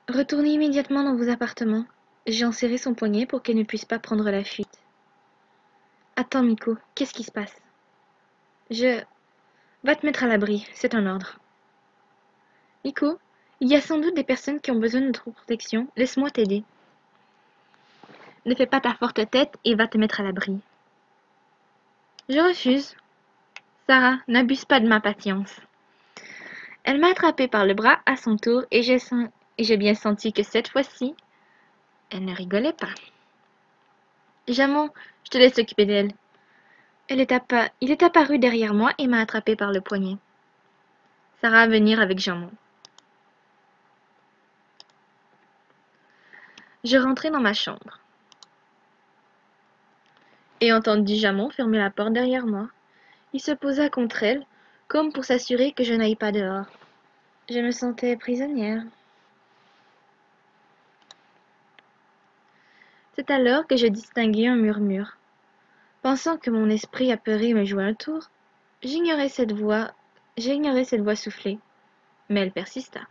Retournez immédiatement dans vos appartements. J'ai enserré son poignet pour qu'elle ne puisse pas prendre la fuite. Attends, Miko, qu'est-ce qui se passe? Je... Va te mettre à l'abri, c'est un ordre. Miko, il y a sans doute des personnes qui ont besoin de notre protection. Laisse-moi t'aider. Ne fais pas ta forte tête et va te mettre à l'abri. Je refuse. Sarah, n'abuse pas de ma patience. Elle m'a attrapé par le bras à son tour et j'ai bien senti que cette fois-ci, elle ne rigolait pas. Jamon, je te laisse t'occuper d'elle. Il est apparu derrière moi et m'a attrapé par le poignet. Sarah à venir avec Jamon. Je rentrai dans ma chambre et entendis Jamon fermer la porte derrière moi. Il se posa contre elle, comme pour s'assurer que je n'aille pas dehors. Je me sentais prisonnière. C'est alors que je distinguai un murmure. Pensant que mon esprit apeuré me jouait un tour, j'ignorais cette voix soufflée, mais elle persista.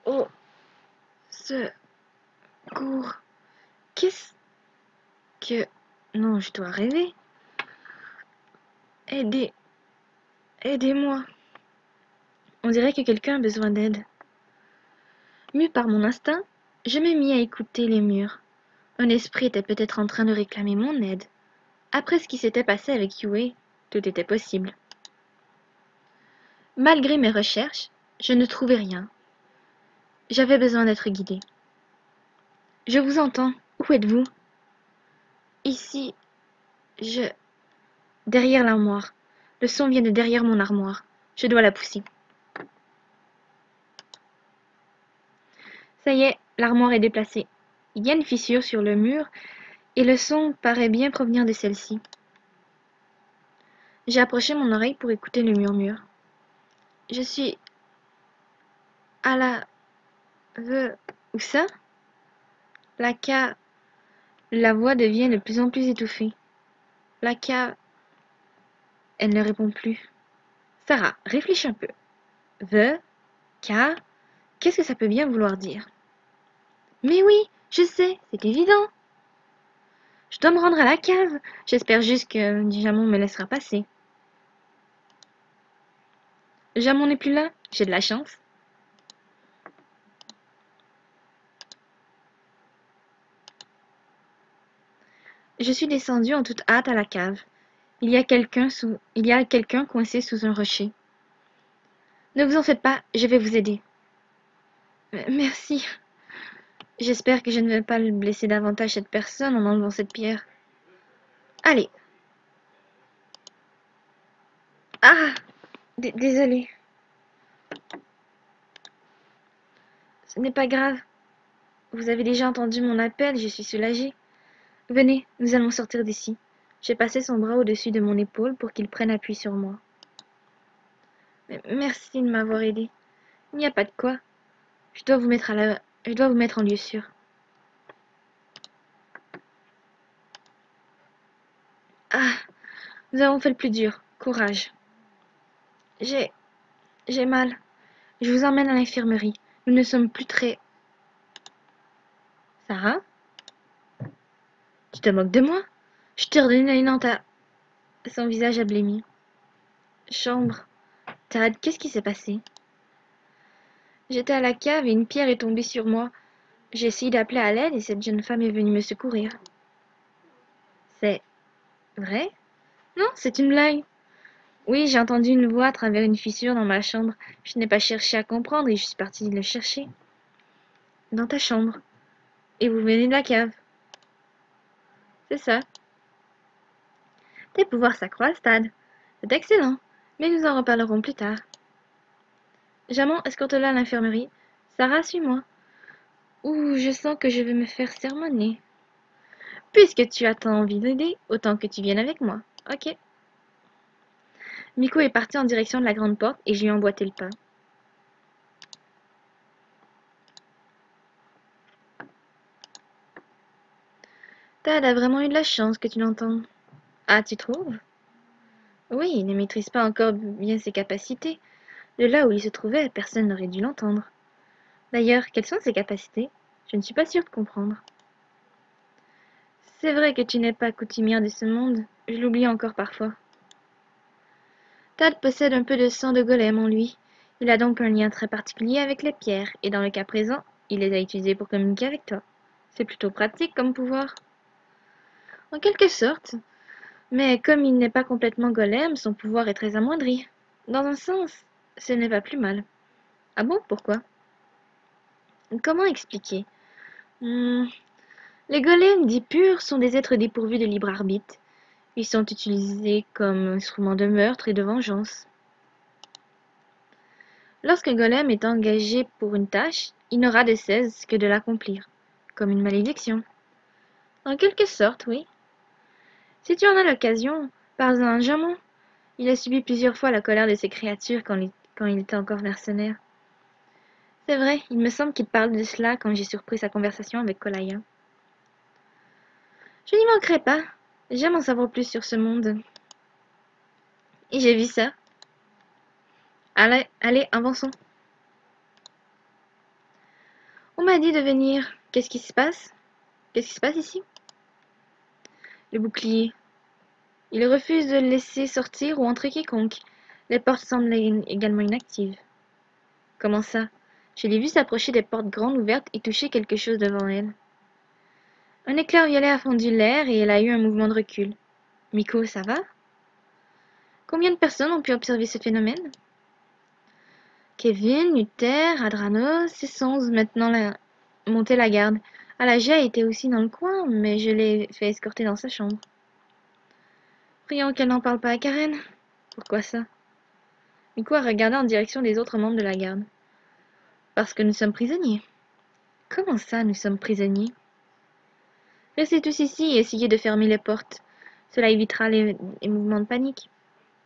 Oh, secours. Qu'est-ce que... Non, je dois rêver. Aidez-moi. On dirait que quelqu'un a besoin d'aide. Mue par mon instinct, je me mis à écouter les murs. Un esprit était peut-être en train de réclamer mon aide. Après ce qui s'était passé avec Yue, tout était possible. Malgré mes recherches, je ne trouvais rien. J'avais besoin d'être guidée. Je vous entends. Où êtes-vous? Ici, je... Derrière l'armoire. Le son vient de derrière mon armoire. Je dois la pousser. Ça y est, l'armoire est déplacée. Il y a une fissure sur le mur et le son paraît bien provenir de celle-ci. J'ai approché mon oreille pour écouter le murmure. Je suis à la... Où ça? La cave... La voix devient de plus en plus étouffée. La cave... Elle ne répond plus. Sarah, réfléchis un peu. Cave... Qu'est-ce que ça peut bien vouloir dire? Mais oui, je sais, c'est évident. Je dois me rendre à la cave. J'espère juste que Jamon me laissera passer. Jamon n'est plus là. J'ai de la chance. Je suis descendue en toute hâte à la cave. Il y a quelqu'un coincé sous un rocher. Ne vous en faites pas, je vais vous aider. Merci. J'espère que je ne vais pas blesser davantage cette personne en enlevant cette pierre. Allez. Ah! Désolée. Ce n'est pas grave. Vous avez déjà entendu mon appel, je suis soulagée. Venez, nous allons sortir d'ici. J'ai passé son bras au-dessus de mon épaule pour qu'il prenne appui sur moi. Merci de m'avoir aidé. Il n'y a pas de quoi. Je dois vous mettre en lieu sûr. Ah, nous avons fait le plus dur. Courage. J'ai mal. Je vous emmène à l'infirmerie. Nous ne sommes plus très... Sarah? Tu te moques de moi? Je t'ai ordonné une à son visage a blêmi. Chambre. Tad, qu'est-ce qui s'est passé? J'étais à la cave et une pierre est tombée sur moi. J'ai essayé d'appeler à l'aide et cette jeune femme est venue me secourir. C'est vrai? Non, c'est une blague. Oui, j'ai entendu une voix à travers une fissure dans ma chambre. Je n'ai pas cherché à comprendre et je suis partie le chercher. Dans ta chambre. Et vous venez de la cave. C'est ça. Tes pouvoirs s'accroissent, Tad. C'est excellent. Mais nous en reparlerons plus tard. Jamon, escorte-la à l'infirmerie. Sarah, suis-moi. Ouh, je sens que je vais me faire sermonner. Puisque tu as tant envie d'aider, autant que tu viennes avec moi. Ok. Miko est parti en direction de la grande porte et je lui ai emboîté le pas. Tad a vraiment eu de la chance que tu l'entendes. Ah, tu trouves? Oui, il ne maîtrise pas encore bien ses capacités. De là où il se trouvait, personne n'aurait dû l'entendre. D'ailleurs, quelles sont ses capacités? Je ne suis pas sûre de comprendre. C'est vrai que tu n'es pas coutumière de ce monde, je l'oublie encore parfois. Tad possède un peu de sang de golem en lui. Il a donc un lien très particulier avec les pierres, et dans le cas présent, il les a utilisées pour communiquer avec toi. C'est plutôt pratique comme pouvoir. En quelque sorte, mais comme il n'est pas complètement golem, son pouvoir est très amoindri. Dans un sens, ce n'est pas plus mal. Ah bon, pourquoi? Comment expliquer? Hmm, Les golems dits purs sont des êtres dépourvus de libre arbitre. Ils sont utilisés comme instruments de meurtre et de vengeance. Lorsqu'un golem est engagé pour une tâche, il n'aura de cesse que de l'accomplir, comme une malédiction. En quelque sorte, oui. Si tu en as l'occasion, parle-en à Jamon. Il a subi plusieurs fois la colère de ces créatures quand il était encore mercenaire. C'est vrai, il me semble qu'il parle de cela quand j'ai surpris sa conversation avec Kolaya. Je n'y manquerai pas. J'aime en savoir plus sur ce monde. Et j'ai vu ça. Allez, allez, avançons. On m'a dit de venir. Qu'est-ce qui se passe? Qu'est-ce qui se passe ici? Le bouclier. Il refuse de laisser sortir ou entrer quiconque. Les portes semblent également inactives. Comment ça? Je l'ai vu s'approcher des portes grandes ouvertes et toucher quelque chose devant elle. Un éclair violet a fondu l'air et elle a eu un mouvement de recul. Miko, ça va? Combien de personnes ont pu observer ce phénomène? Kevin, Luther, Adranos et Sons maintenant montaient la garde. Alagia était aussi dans le coin, mais je l'ai fait escorter dans sa chambre. Prions qu'elle n'en parle pas à Karen. Pourquoi ça? Miko a regardé en direction des autres membres de la garde. Parce que nous sommes prisonniers. Comment ça, nous sommes prisonniers? Restez tous ici et essayez de fermer les portes. Cela évitera les mouvements de panique.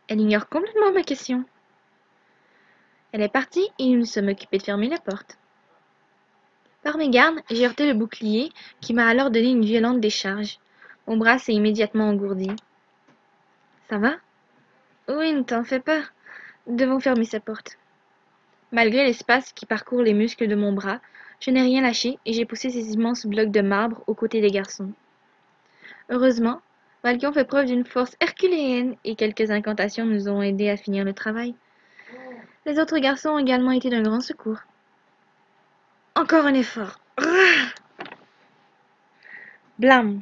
Elle ignore complètement ma question. Elle est partie et nous nous sommes occupés de fermer les portes. Par mégarde, j'ai heurté le bouclier qui m'a alors donné une violente décharge. Mon bras s'est immédiatement engourdi. Ça va? Oui, ne t'en fais pas. Nous devons fermer sa porte. Malgré l'espace qui parcourt les muscles de mon bras, je n'ai rien lâché et j'ai poussé ces immenses blocs de marbre aux côtés des garçons. Heureusement, Valkion fait preuve d'une force herculéenne et quelques incantations nous ont aidés à finir le travail. Les autres garçons ont également été d'un grand secours. Encore un effort. Blam!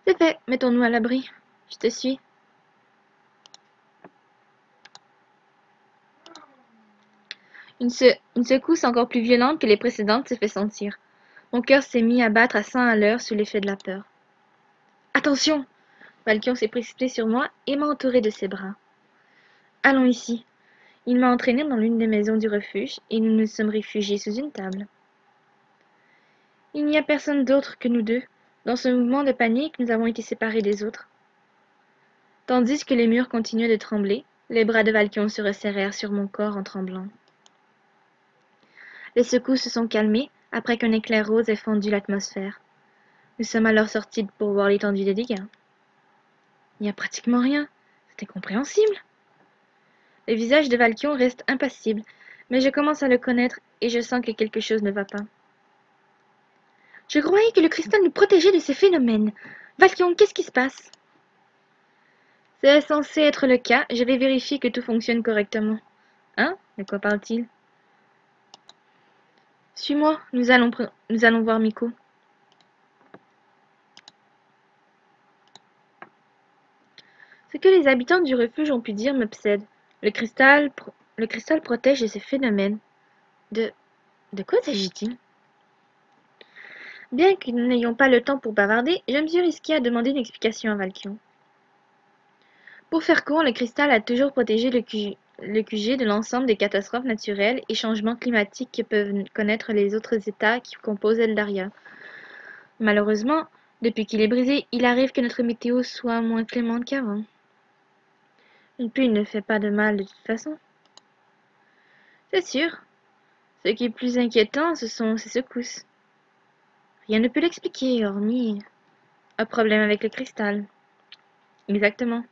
C'est fait, mettons-nous à l'abri. Je te suis. Une secousse encore plus violente que les précédentes s'est fait sentir. Mon cœur s'est mis à battre à 100 à l'heure sous l'effet de la peur. Attention! Valkion s'est précipité sur moi et m'a entouré de ses bras. Allons ici. Il m'a entraîné dans l'une des maisons du refuge et nous nous sommes réfugiés sous une table. Il n'y a personne d'autre que nous deux. Dans ce mouvement de panique, nous avons été séparés des autres. Tandis que les murs continuaient de trembler, les bras de Valkion se resserrèrent sur mon corps en tremblant. Les secousses se sont calmées après qu'un éclair rose ait fendu l'atmosphère. Nous sommes alors sortis pour voir l'étendue des dégâts. Il n'y a pratiquement rien. C'est incompréhensible. Le visage de Valkion reste impassible, mais je commence à le connaître et je sens que quelque chose ne va pas. Je croyais que le cristal nous protégeait de ces phénomènes. Valkion, qu'est-ce qui se passe? C'est censé être le cas. Je vais vérifier que tout fonctionne correctement. Hein? De quoi parle-t-il? Suis-moi, nous allons voir Miko. Ce que les habitants du refuge ont pu dire m'obsède. Le cristal protège de ces phénomènes. De... De quoi s'agit-il? Bien que nous n'ayons pas le temps pour bavarder, je me suis risquée à demander une explication à Valkion. Pour faire court, le cristal a toujours protégé le QG de l'ensemble des catastrophes naturelles et changements climatiques que peuvent connaître les autres États qui composent Eldaria. Malheureusement, depuis qu'il est brisé, il arrive que notre météo soit moins clémente qu'avant. Une pluie ne fait pas de mal de toute façon. C'est sûr. Ce qui est plus inquiétant, ce sont ces secousses. Rien ne peut l'expliquer, hormis un problème avec le cristal. Exactement.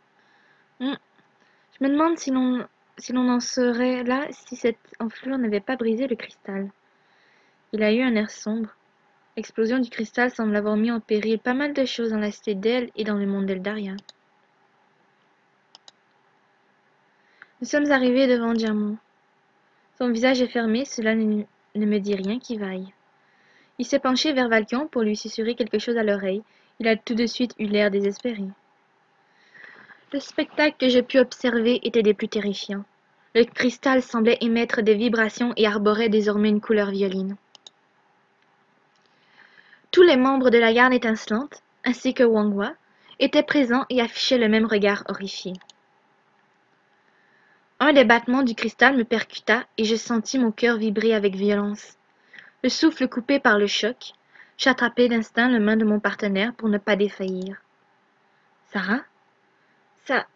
Je me demande si l'on si l'on en serait là si cette enflure n'avait pas brisé le cristal. Il a eu un air sombre. L'explosion du cristal semble avoir mis en péril pas mal de choses dans la cité d'El et dans le monde d'Eldaria. Nous sommes arrivés devant Diamant. Son visage est fermé, cela ne me dit rien qui vaille. Il s'est penché vers Valkian pour lui susurrer quelque chose à l'oreille. Il a tout de suite eu l'air désespéré. Le spectacle que j'ai pu observer était des plus terrifiants. Le cristal semblait émettre des vibrations et arborait désormais une couleur violine. Tous les membres de la garde étincelante, ainsi que Wangwa, étaient présents et affichaient le même regard horrifié. Un des battements du cristal me percuta et je sentis mon cœur vibrer avec violence. Le souffle coupé par le choc, j'attrapai d'instinct la main de mon partenaire pour ne pas défaillir. « Sarah ? Ça...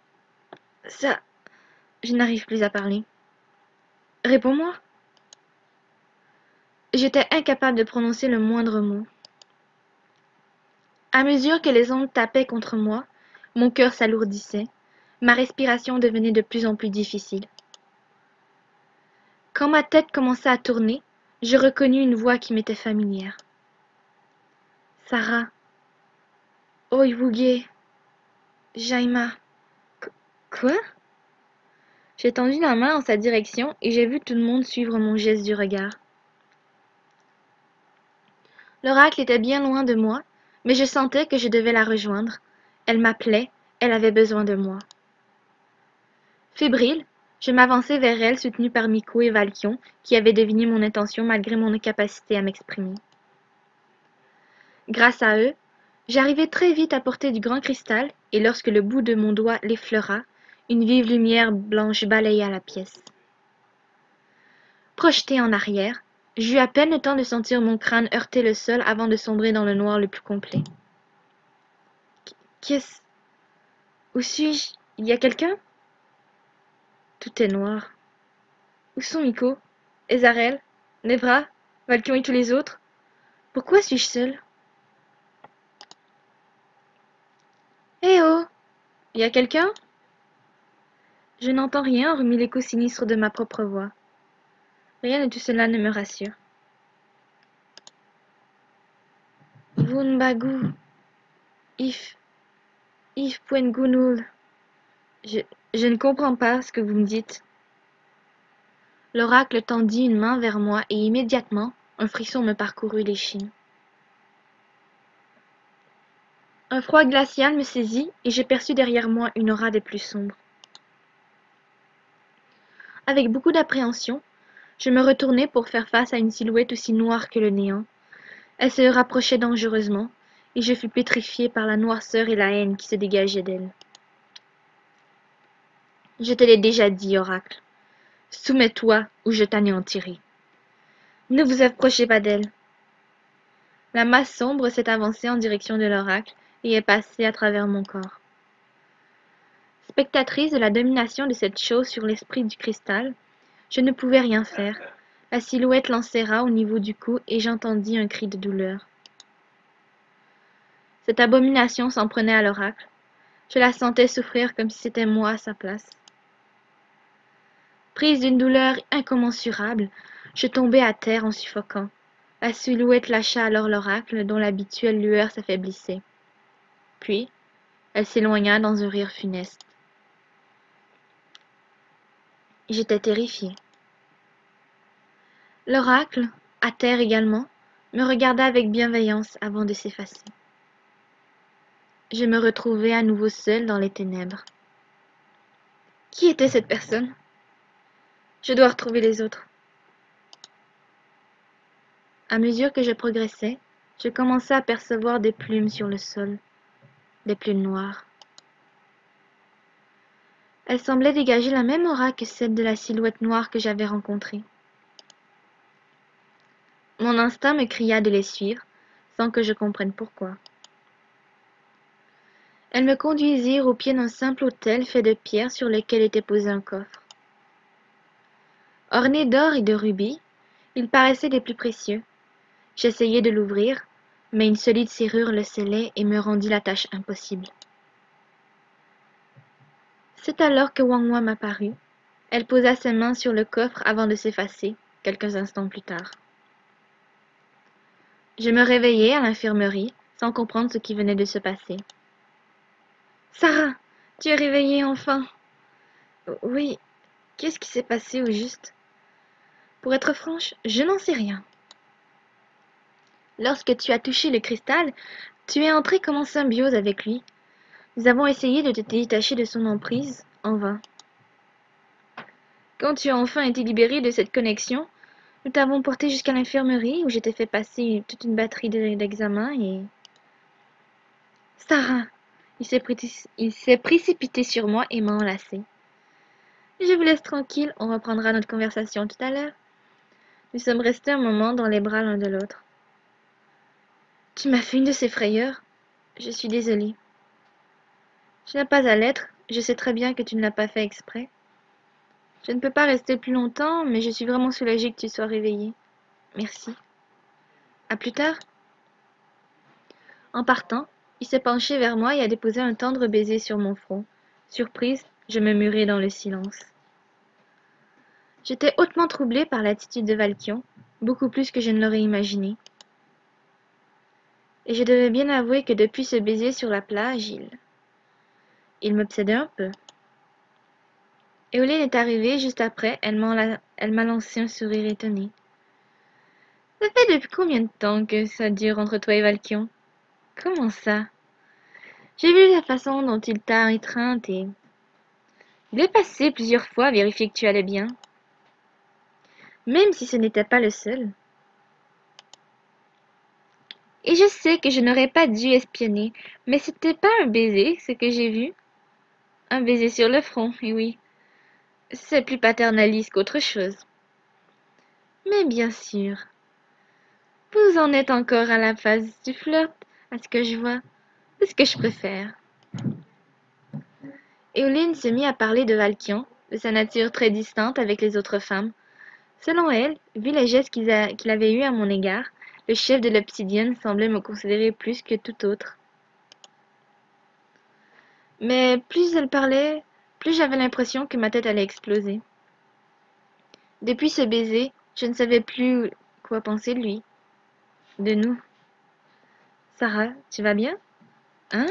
Je n'arrive plus à parler. Réponds-moi. » J'étais incapable de prononcer le moindre mot. À mesure que les ondes tapaient contre moi, mon cœur s'alourdissait, ma respiration devenait de plus en plus difficile. Quand ma tête commença à tourner, je reconnus une voix qui m'était familière. Sarah. Oiwuge. Jaima. Quoi? J'ai tendu la main en sa direction et j'ai vu tout le monde suivre mon geste du regard. L'oracle était bien loin de moi, mais je sentais que je devais la rejoindre. Elle m'appelait, elle avait besoin de moi. Fébrile, je m'avançai vers elle, soutenue par Miko et Valkion, qui avaient deviné mon intention malgré mon incapacité à m'exprimer. Grâce à eux, j'arrivai très vite à portée du grand cristal, et lorsque le bout de mon doigt l'effleura, une vive lumière blanche balaya la pièce. Projetée en arrière, j'eus à peine le temps de sentir mon crâne heurter le sol avant de sombrer dans le noir le plus complet. Qu'est-ce... Où suis-je? Il y a quelqu'un? Tout est noir. Où sont Miko, Ezarel, Nevra, Valkion et tous les autres? Pourquoi suis-je seule? Eh oh! Il y a quelqu'un? Je n'entends rien hormis l'écho sinistre de ma propre voix. Rien de tout cela ne me rassure. Vunbagu, if Puengunul. Je ne comprends pas ce que vous me dites. L'oracle tendit une main vers moi et immédiatement, un frisson me parcourut l'échine. Un froid glacial me saisit et je perçus derrière moi une aura des plus sombres. Avec beaucoup d'appréhension, je me retournai pour faire face à une silhouette aussi noire que le néant. Elle se rapprochait dangereusement, et je fus pétrifié par la noirceur et la haine qui se dégageaient d'elle. Je te l'ai déjà dit, oracle. Soumets-toi ou je t'anéantirai. Ne vous approchez pas d'elle. La masse sombre s'est avancée en direction de l'oracle et est passée à travers mon corps. Spectatrice de la domination de cette chose sur l'esprit du cristal, je ne pouvais rien faire. La silhouette l'enserra au niveau du cou et j'entendis un cri de douleur. Cette abomination s'en prenait à l'oracle. Je la sentais souffrir comme si c'était moi à sa place. Prise d'une douleur incommensurable, je tombai à terre en suffoquant. La silhouette lâcha alors l'oracle dont l'habituelle lueur s'affaiblissait. Puis, elle s'éloigna dans un rire funeste. J'étais terrifiée. L'oracle, à terre également, me regarda avec bienveillance avant de s'effacer. Je me retrouvai à nouveau seule dans les ténèbres. Qui était cette personne? Je dois retrouver les autres. À mesure que je progressais, je commençais à percevoir des plumes sur le sol, des plumes noires. Elles semblaient dégager la même aura que celle de la silhouette noire que j'avais rencontrée. Mon instinct me cria de les suivre, sans que je comprenne pourquoi. Elles me conduisirent au pied d'un simple autel fait de pierre sur lequel était posé un coffre. Orné d'or et de rubis, il paraissait des plus précieux. J'essayai de l'ouvrir, mais une solide serrure le scellait et me rendit la tâche impossible. C'est alors que Wangwa m'apparut. Elle posa ses mains sur le coffre avant de s'effacer, quelques instants plus tard. Je me réveillai à l'infirmerie, sans comprendre ce qui venait de se passer. Sarah, tu es réveillée enfin. Oui, qu'est-ce qui s'est passé au juste? Pour être franche, je n'en sais rien. Lorsque tu as touché le cristal, tu es entré comme en symbiose avec lui. Nous avons essayé de te détacher de son emprise, en vain. Quand tu as enfin été libérée de cette connexion, nous t'avons porté jusqu'à l'infirmerie où je t'ai fait passer toute une batterie d'examens et... Sarah, il s'est précipité sur moi et m'a enlacée. Je vous laisse tranquille, on reprendra notre conversation tout à l'heure. Nous sommes restés un moment dans les bras l'un de l'autre. Tu m'as fait une de ces frayeurs. Je suis désolée. Tu n'as pas à l'être, je sais très bien que tu ne l'as pas fait exprès. Je ne peux pas rester plus longtemps, mais je suis vraiment soulagée que tu sois réveillée. Merci. À plus tard. En partant, il s'est penché vers moi et a déposé un tendre baiser sur mon front. Surprise, je me murai dans le silence. J'étais hautement troublée par l'attitude de Valkion, beaucoup plus que je ne l'aurais imaginé. Et je devais bien avouer que depuis ce baiser sur la plage, il m'obsédait un peu. Éoline est arrivée juste après, elle m'a lancé un sourire étonné. Ça fait depuis combien de temps que ça dure entre toi et Valkion? Comment ça? J'ai vu la façon dont il t'a étreinte et... Il est passé plusieurs fois vérifier que tu allais bien. Même si ce n'était pas le seul. Et je sais que je n'aurais pas dû espionner, mais c'était pas un baiser, ce que j'ai vu. Un baiser sur le front, et oui. C'est plus paternaliste qu'autre chose. Mais bien sûr, vous en êtes encore à la phase du flirt, à ce que je vois. C'est ce que je préfère. Éoline se mit à parler de Valkian, de sa nature très distante avec les autres femmes. Selon elle, vu les gestes qu'il avait eus à mon égard, le chef de l'Obsidienne semblait me considérer plus que tout autre. Mais plus elle parlait, plus j'avais l'impression que ma tête allait exploser. Depuis ce baiser, je ne savais plus quoi penser de lui, de nous. Sarah, tu vas bien? Hein?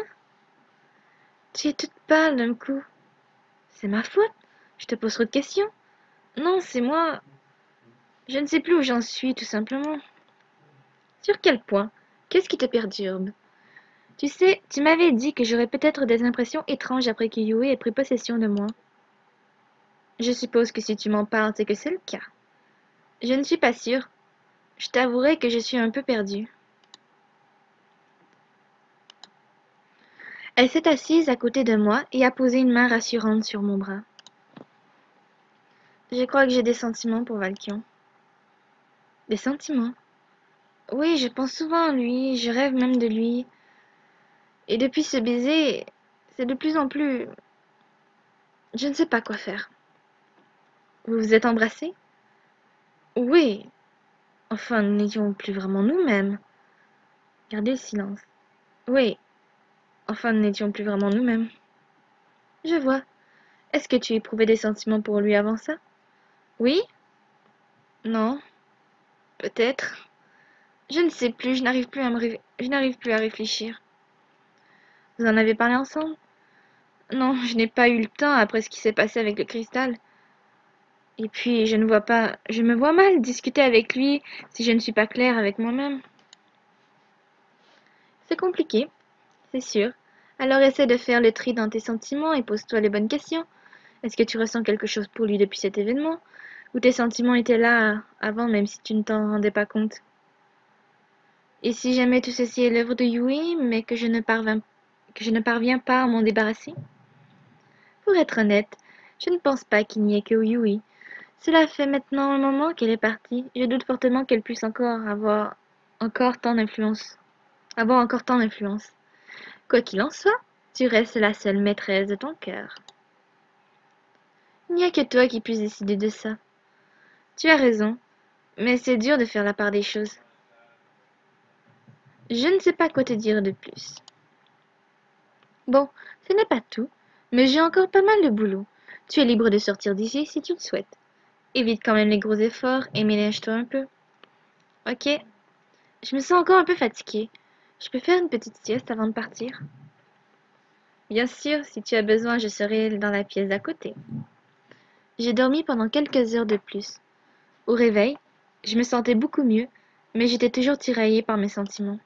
Tu es toute pâle d'un coup. C'est ma faute? Je te pose trop de questions? Non, c'est moi. Je ne sais plus où j'en suis, tout simplement. Sur quel point? Qu'est-ce qui te perturbe? Tu sais, tu m'avais dit que j'aurais peut-être des impressions étranges après que Yui ait pris possession de moi. Je suppose que si tu m'en parles, c'est que c'est le cas. Je ne suis pas sûre. Je t'avouerai que je suis un peu perdue. Elle s'est assise à côté de moi et a posé une main rassurante sur mon bras. Je crois que j'ai des sentiments pour Valkion. Des sentiments? Oui, je pense souvent à lui, je rêve même de lui. Et depuis ce baiser, c'est de plus en plus... Je ne sais pas quoi faire. Vous vous êtes embrassés? Oui. Enfin, nous n'étions plus vraiment nous-mêmes. Gardez le silence. Oui. Enfin, nous n'étions plus vraiment nous-mêmes. Je vois. Est-ce que tu éprouvais des sentiments pour lui avant ça? Oui? Non? Peut-être. Je ne sais plus, je n'arrive plus à réfléchir. Vous en avez parlé ensemble? Non, je n'ai pas eu le temps après ce qui s'est passé avec le cristal. Et puis, je me vois mal discuter avec lui si je ne suis pas claire avec moi-même. C'est compliqué, c'est sûr. Alors essaie de faire le tri dans tes sentiments et pose-toi les bonnes questions. Est-ce que tu ressens quelque chose pour lui depuis cet événement? Ou tes sentiments étaient là avant même si tu ne t'en rendais pas compte? Et si jamais tout ceci est l'œuvre de Yui, mais que je ne parviens pas à m'en débarrasser? Pour être honnête, je ne pense pas qu'il n'y ait que Yui. Cela fait maintenant un moment qu'elle est partie. Je doute fortement qu'elle puisse encore tant d'influence, avoir encore tant d'influence. Quoi qu'il en soit, tu restes la seule maîtresse de ton cœur. Il n'y a que toi qui puisses décider de ça. Tu as raison, mais c'est dur de faire la part des choses. Je ne sais pas quoi te dire de plus. Bon, ce n'est pas tout, mais j'ai encore pas mal de boulot. Tu es libre de sortir d'ici si tu le souhaites. Évite quand même les gros efforts et ménage-toi un peu. Ok, je me sens encore un peu fatiguée. Je peux faire une petite sieste avant de partir? Bien sûr, si tu as besoin, je serai dans la pièce d'à côté. J'ai dormi pendant quelques heures de plus. Au réveil, je me sentais beaucoup mieux, mais j'étais toujours tiraillée par mes sentiments.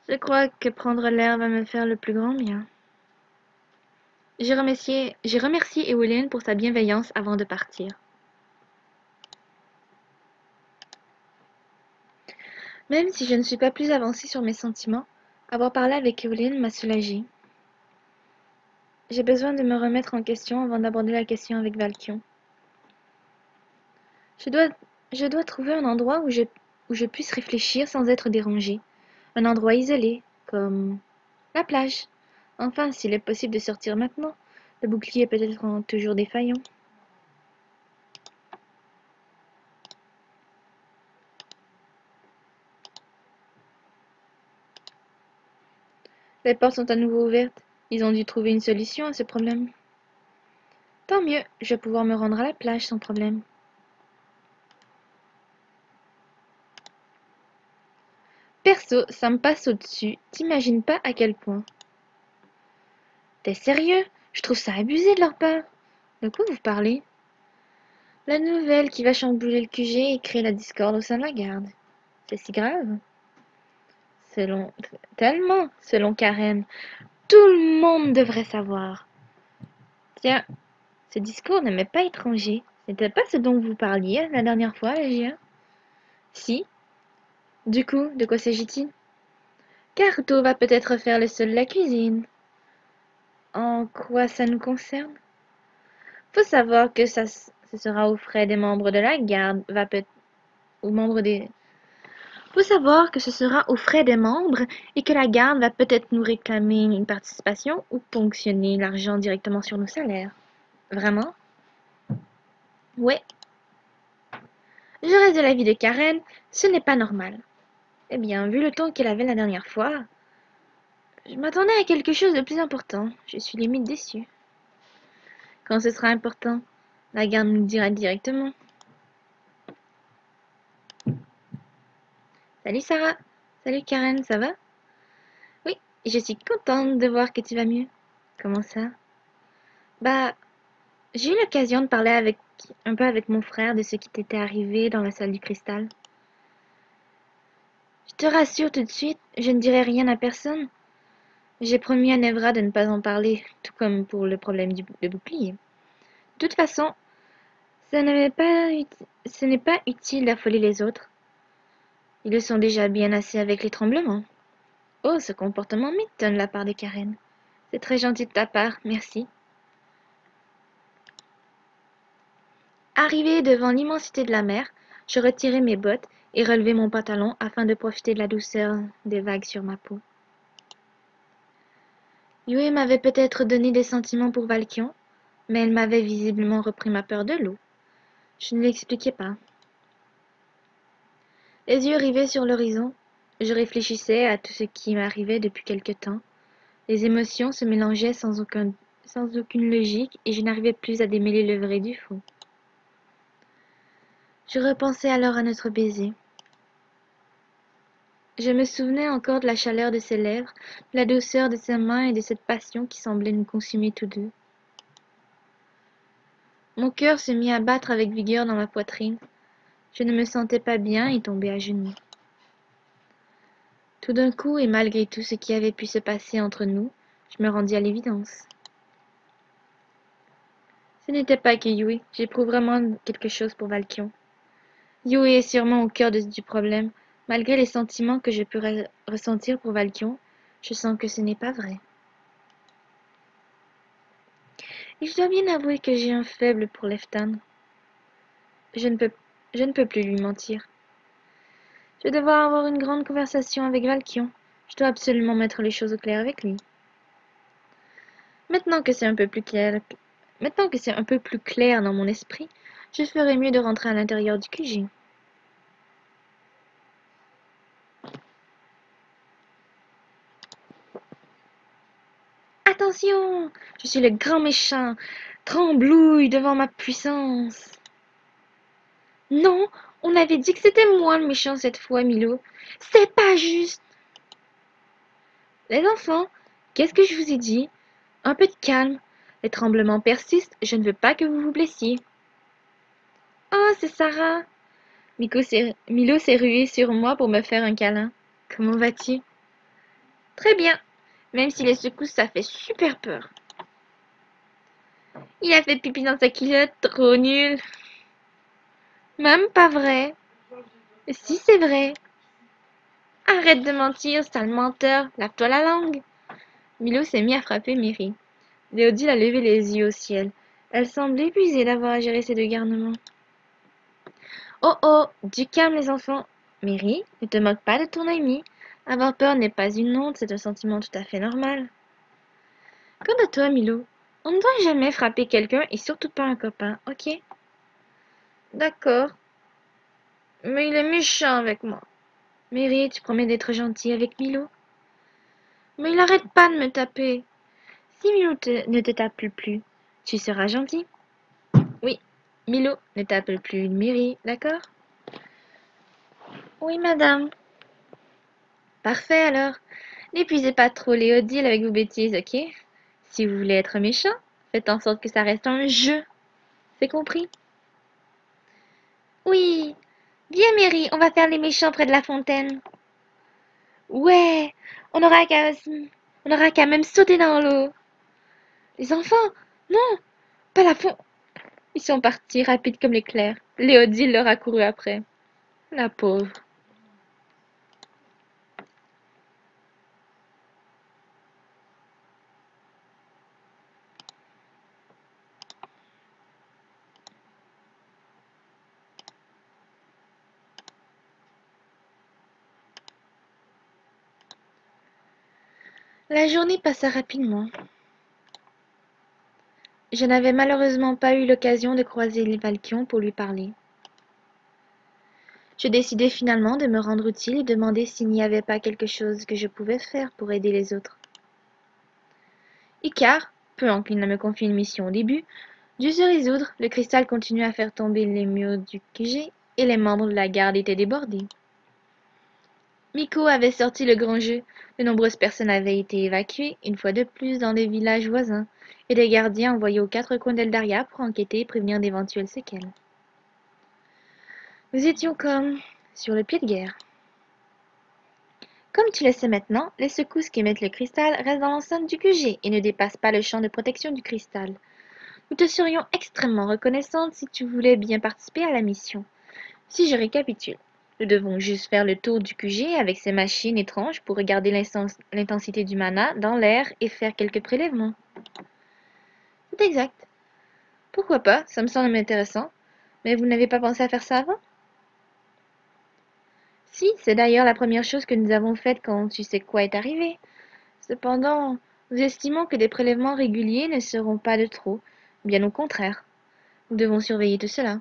Je crois que prendre l'air va me faire le plus grand bien. J'ai remercié Eowyn pour sa bienveillance avant de partir. Même si je ne suis pas plus avancée sur mes sentiments, avoir parlé avec Eowyn m'a soulagée. J'ai besoin de me remettre en question avant d'aborder la question avec Valkion. Je dois trouver un endroit où je puisse réfléchir sans être dérangée. Un endroit isolé, comme la plage. Enfin, s'il est possible de sortir maintenant. Le bouclier est peut-être toujours défaillant. Les portes sont à nouveau ouvertes. Ils ont dû trouver une solution à ce problème. Tant mieux, je vais pouvoir me rendre à la plage sans problème. Perso, ça me passe au-dessus. T'imagines pas à quel point. T'es sérieux? Je trouve ça abusé de leur part. De quoi vous parlez? La nouvelle qui va chambouler le QG et créer la discorde au sein de la garde. C'est si grave? Selon... Tellement, selon Karen. Tout le monde devrait savoir. Tiens, ce discours ne m'est pas étranger. Ce n'était pas ce dont vous parliez la dernière fois, Légia? Si. Du coup, de quoi s'agit-il? Carto va peut-être faire le seul la cuisine. En quoi ça nous concerne? Faut savoir que ce sera aux frais des membres de la garde, aux membres des... Faut savoir que ce sera aux frais des membres et que la garde va peut-être nous réclamer une participation ou ponctionner l'argent directement sur nos salaires. Vraiment? Ouais. Je reste de l'avis de Karen, ce n'est pas normal. Eh bien, vu le ton qu'elle avait la dernière fois, je m'attendais à quelque chose de plus important. Je suis limite déçue. Quand ce sera important, la garde nous le dira directement. Salut Sarah. Salut Karen, ça va? Oui, je suis contente de voir que tu vas mieux. Comment ça? Bah, j'ai eu l'occasion de parler un peu avec mon frère de ce qui t'était arrivé dans la salle du cristal. Je te rassure tout de suite, je ne dirai rien à personne. J'ai promis à Nevra de ne pas en parler, tout comme pour le problème du bouclier. De toute façon, ce n'est pas utile d'affoler les autres. Ils le sont déjà bien assez avec les tremblements. Oh, ce comportement m'étonne de la part de Karen. C'est très gentil de ta part, merci. Arrivé devant l'immensité de la mer, je retirai mes bottes et relevai mon pantalon afin de profiter de la douceur des vagues sur ma peau. Yue m'avait peut-être donné des sentiments pour Valkion, mais elle m'avait visiblement repris ma peur de l'eau. Je ne l'expliquais pas. Les yeux rivés sur l'horizon, je réfléchissais à tout ce qui m'arrivait depuis quelque temps. Les émotions se mélangeaient sans aucune logique et je n'arrivais plus à démêler le vrai du faux. Je repensais alors à notre baiser. Je me souvenais encore de la chaleur de ses lèvres, de la douceur de ses mains et de cette passion qui semblait nous consumer tous deux. Mon cœur se mit à battre avec vigueur dans ma poitrine. Je ne me sentais pas bien et tombais à genoux. Tout d'un coup, et malgré tout ce qui avait pu se passer entre nous, je me rendis à l'évidence. Ce n'était pas que Yui, j'éprouve vraiment quelque chose pour Valkion. Yui est sûrement au cœur du problème. Malgré les sentiments que je peux ressentir pour Valkion, je sens que ce n'est pas vrai. Et je dois bien avouer que j'ai un faible pour Leftan. Je ne peux, je ne peux plus lui mentir. Je vais devoir avoir une grande conversation avec Valkion. Je dois absolument mettre les choses au clair avec lui. Maintenant que c'est un peu plus clair, Maintenant que c'est un peu plus clair dans mon esprit, je ferais mieux de rentrer à l'intérieur du QG. Attention, je suis le grand méchant. Tremblouille devant ma puissance. Non, on avait dit que c'était moi le méchant cette fois, Milo. C'est pas juste. Les enfants, qu'est-ce que je vous ai dit? Un peu de calme. Les tremblements persistent, je ne veux pas que vous vous blessiez. Oh, c'est Sarah. Milo s'est rué sur moi pour me faire un câlin. Comment vas-tu? Très bien, même si les secousses ça fait super peur. Il a fait pipi dans sa culotte, trop nul. Même pas vrai. Si c'est vrai. Arrête de mentir, sale menteur, lave-toi la langue. Milo s'est mis à frapper Mary. Léodile a levé les yeux au ciel. Elle semble épuisée d'avoir à gérer ces deux garnements. Oh oh, du calme les enfants. Mary, ne te moque pas de ton ami. Avoir peur n'est pas une honte, c'est un sentiment tout à fait normal. Quant à toi, Milo, on ne doit jamais frapper quelqu'un et surtout pas un copain, ok? D'accord, mais il est méchant avec moi. Mary, tu promets d'être gentil avec Milo? Mais il arrête pas de me taper. Si Milo ne te tape plus, tu seras gentil? Oui, Milo ne tape plus Mary, d'accord? Oui, madame. Parfait alors. N'épuisez pas trop Léodile avec vos bêtises, ok? Si vous voulez être méchant, faites en sorte que ça reste un jeu. C'est compris? Oui. Viens, Mary, on va faire les méchants près de la fontaine. Ouais, on aura qu'à, on aura qu'à même sauter dans l'eau. Les enfants, non, pas la fond. Ils sont partis, rapides comme l'éclair. Léodile leur a couru après. La pauvre. La journée passa rapidement. Je n'avais malheureusement pas eu l'occasion de croiser les Valkions pour lui parler. Je décidai finalement de me rendre utile et demander s'il n'y avait pas quelque chose que je pouvais faire pour aider les autres. Icare, peu encline à me confier une mission au début, dut se résoudre. Le cristal continuait à faire tomber les murs du QG et les membres de la garde étaient débordés. Miko avait sorti le grand jeu, de nombreuses personnes avaient été évacuées, une fois de plus, dans des villages voisins, et des gardiens envoyés aux quatre coins d'Eldaria pour enquêter et prévenir d'éventuelles séquelles. Nous étions comme sur le pied de guerre. Comme tu le sais maintenant, les secousses qui émettent le cristal restent dans l'enceinte du QG et ne dépassent pas le champ de protection du cristal. Nous te serions extrêmement reconnaissante si tu voulais bien participer à la mission. Si je récapitule, nous devons juste faire le tour du QG avec ces machines étranges pour regarder l'intensité du mana dans l'air et faire quelques prélèvements. C'est exact. Pourquoi pas, ça me semble intéressant. Mais vous n'avez pas pensé à faire ça avant? Si, c'est d'ailleurs la première chose que nous avons faite quand tu sais quoi est arrivé. Cependant, nous estimons que des prélèvements réguliers ne seront pas de trop, bien au contraire. Nous devons surveiller tout cela.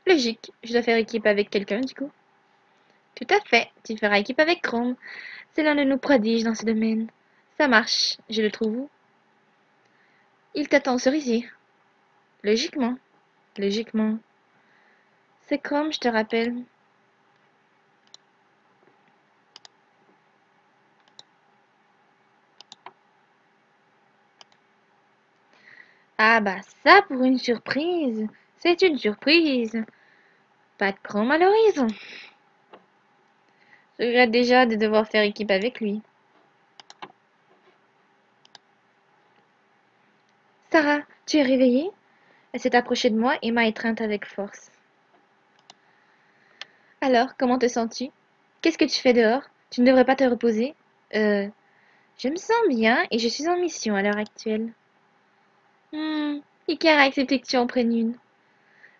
Logique, je dois faire équipe avec quelqu'un du coup. Tout à fait, tu feras équipe avec Chrome. C'est l'un de nos prodiges dans ce domaine. Ça marche, je le trouve où? Il t'attend au cerisier. Logiquement. Logiquement. C'est Chrome, je te rappelle. Ah bah ça pour une surprise. C'est une surprise. Pas de Chrome à l'horizon. Je regrette déjà de devoir faire équipe avec lui. Sarah, tu es réveillée? Elle s'est approchée de moi et m'a étreinte avec force. Alors, comment te sens-tu? Qu'est-ce que tu fais dehors? Tu ne devrais pas te reposer? Je me sens bien et je suis en mission à l'heure actuelle. Icar a accepté que tu en prennes une.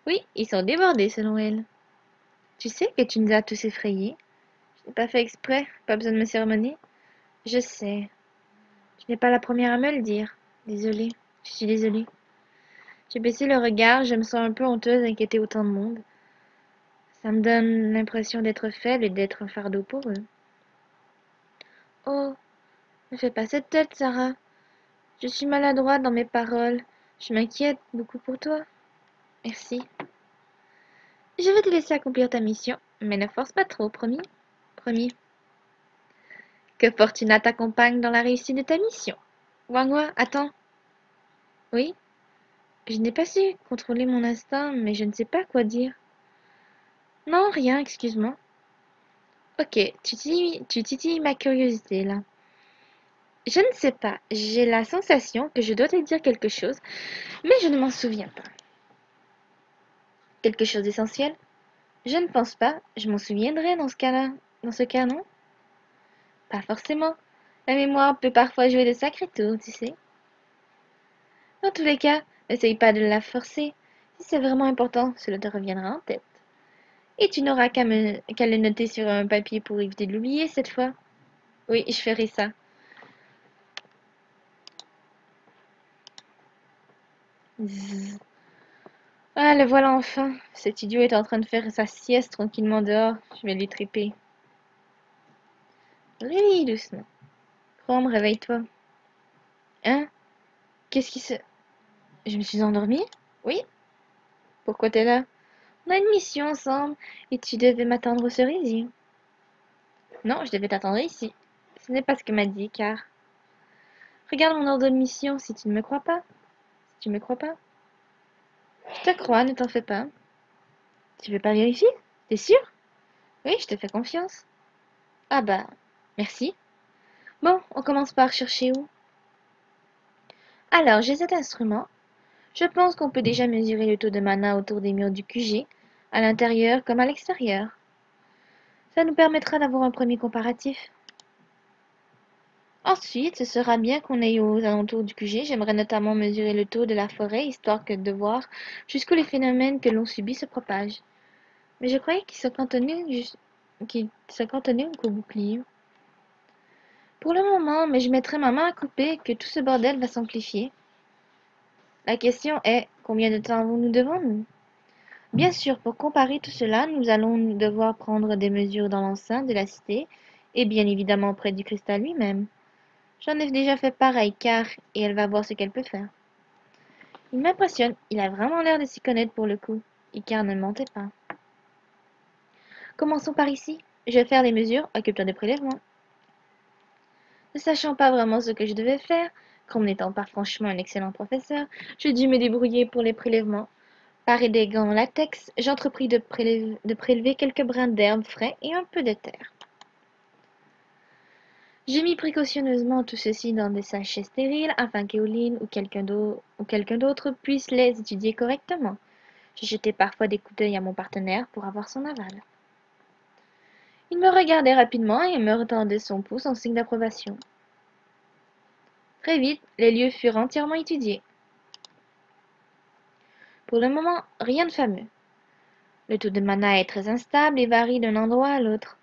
Oui, ils sont débordés selon elle. Tu sais que tu nous as tous effrayés. Je n'ai pas fait exprès, pas besoin de me sermonner. Je sais. Tu n'es pas la première à me le dire. Désolée, je suis désolée. J'ai baissé le regard, je me sens un peu honteuse d'inquiéter autant de monde. Ça me donne l'impression d'être faible et d'être un fardeau pour eux. Oh, ne fais pas cette tête, Sarah. Je suis maladroite dans mes paroles. Je m'inquiète beaucoup pour toi. Merci. Je vais te laisser accomplir ta mission, mais ne force pas trop, promis? Promis. Que Fortuna t'accompagne dans la réussite de ta mission. Wangwa, attends. Oui? Je n'ai pas su contrôler mon instinct, mais je ne sais pas quoi dire. Non, rien, excuse-moi. Ok, tu titilles ma curiosité, là. Je ne sais pas, j'ai la sensation que je dois te dire quelque chose, mais je ne m'en souviens pas. Quelque chose d'essentiel? Je ne pense pas, je m'en souviendrai dans ce cas-là. Dans ce cas, non? Pas forcément. La mémoire peut parfois jouer de sacrés tours, tu sais. Dans tous les cas, n'essaye pas de la forcer. Si c'est vraiment important, cela te reviendra en tête. Et tu n'auras qu'à le noter sur un papier pour éviter de l'oublier cette fois. Oui, je ferai ça. Zzz. Ah, le voilà enfin. Cet idiot est en train de faire sa sieste tranquillement dehors. Je vais lui triper. Réveille doucement. Chrome, réveille-toi. Hein? Qu'est-ce qui se... Je me suis endormie? Oui? Pourquoi t'es là? On a une mission ensemble et tu devais m'attendre au cerisier. Non, je devais t'attendre ici. Ce n'est pas ce que m'a dit, car... Regarde mon ordre de mission si tu ne me crois pas. Si tu me crois pas. Je te crois, ne t'en fais pas. Tu veux pas vérifier? T'es sûr? Oui, je te fais confiance. Ah bah, merci. Bon, on commence par chercher où? Alors, j'ai cet instrument. Je pense qu'on peut déjà mesurer le taux de mana autour des murs du QG, à l'intérieur comme à l'extérieur. Ça nous permettra d'avoir un premier comparatif. Ensuite, ce sera bien qu'on aille aux alentours du QG. J'aimerais notamment mesurer le taux de la forêt, histoire que de voir jusqu'où les phénomènes que l'on subit se propagent. Mais je croyais qu'ils se cantonnaient qu'au bouclier. Pour le moment, mais je mettrai ma main à couper que tout ce bordel va s'amplifier. La question est, combien de temps avons-nous devant nous? Bien sûr, pour comparer tout cela, nous allons devoir prendre des mesures dans l'enceinte de la cité, et bien évidemment près du cristal lui-même. J'en ai déjà fait pareil, car, et elle va voir ce qu'elle peut faire. Il m'impressionne, il a vraiment l'air de s'y connaître pour le coup. Icar ne mentait pas. Commençons par ici. Je vais faire les mesures, occupe-toi des prélèvements. Ne sachant pas vraiment ce que je devais faire, comme n'étant pas franchement un excellent professeur, je dus me débrouiller pour les prélèvements. Paré des gants en latex, j'entrepris de prélever quelques brins d'herbe frais et un peu de terre. J'ai mis précautionneusement tout ceci dans des sachets stériles afin qu'Éoline ou quelqu'un d'autre puisse les étudier correctement. J'ai jeté parfois des coups d'œil à mon partenaire pour avoir son aval. Il me regardait rapidement et me retendait son pouce en signe d'approbation. Très vite, les lieux furent entièrement étudiés. Pour le moment, rien de fameux. Le taux de mana est très instable et varie d'un endroit à l'autre.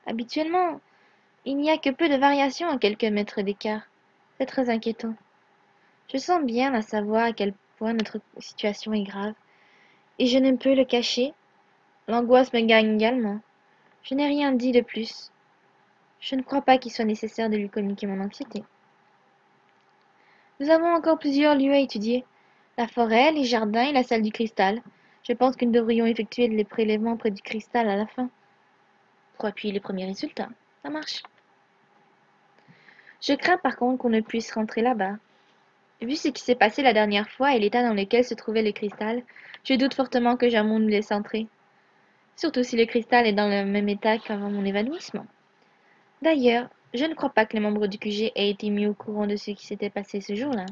Habituellement, il n'y a que peu de variations à quelques mètres d'écart. C'est très inquiétant. Je sens bien à savoir à quel point notre situation est grave. Et je ne peux le cacher. L'angoisse me gagne également. Je n'ai rien dit de plus. Je ne crois pas qu'il soit nécessaire de lui communiquer mon anxiété. Nous avons encore plusieurs lieux à étudier. La forêt, les jardins et la salle du cristal. Je pense que nous devrions effectuer les prélèvements près du cristal à la fin. Pour appuyer les premiers résultats. Ça marche. Je crains par contre qu'on ne puisse rentrer là-bas. Vu ce qui s'est passé la dernière fois et l'état dans lequel se trouvait le cristal, je doute fortement que Jamon nous laisse entrer. Surtout si le cristal est dans le même état qu'avant mon évanouissement. D'ailleurs, je ne crois pas que les membres du QG aient été mis au courant de ce qui s'était passé ce jour-là.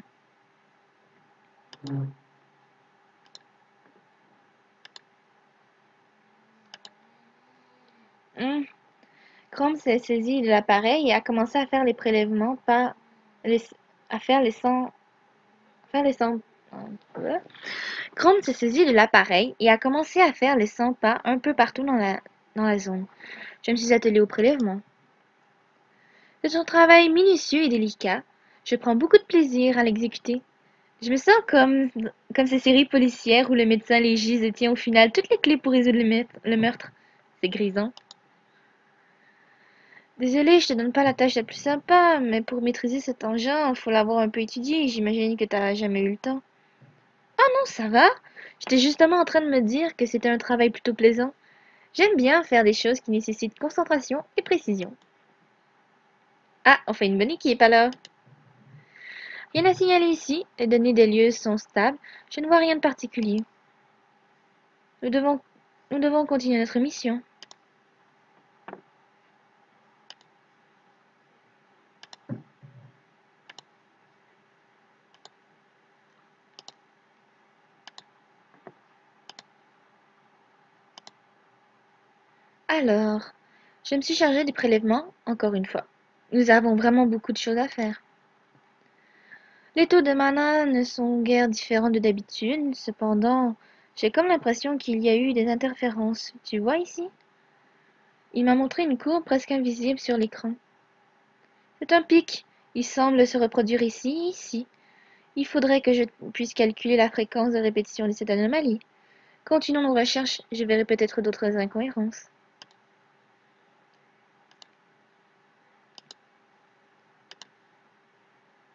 Chrome s'est saisi de l'appareil et a commencé à faire les prélèvements à faire les 100 Chrome s'est saisi de l'appareil et a commencé à faire les 100 pas un peu partout dans la zone. Je me suis attelée au prélèvement. C'est un travail minutieux et délicat. Je prends beaucoup de plaisir à l'exécuter. Je me sens comme ces séries policières où le médecin légiste détient au final toutes les clés pour résoudre le meurtre. C'est grisant. Désolée, je te donne pas la tâche la plus sympa, mais pour maîtriser cet engin, faut l'avoir un peu étudié. J'imagine que t'as jamais eu le temps. Non, ça va. J'étais justement en train de me dire que c'était un travail plutôt plaisant. J'aime bien faire des choses qui nécessitent concentration et précision. Ah, on fait une bonne équipe alors. Rien à signaler ici. Les données des lieux sont stables. Je ne vois rien de particulier. Nous devons, nous devons continuer notre mission. Alors, je me suis chargée des prélèvements, encore une fois. Nous avons vraiment beaucoup de choses à faire. Les taux de mana ne sont guère différents de d'habitude, cependant, j'ai comme l'impression qu'il y a eu des interférences. Tu vois ici? Il m'a montré une courbe presque invisible sur l'écran. C'est un pic. Il semble se reproduire ici et ici. Il faudrait que je puisse calculer la fréquence de répétition de cette anomalie. Continuons nos recherches, je verrai peut-être d'autres incohérences.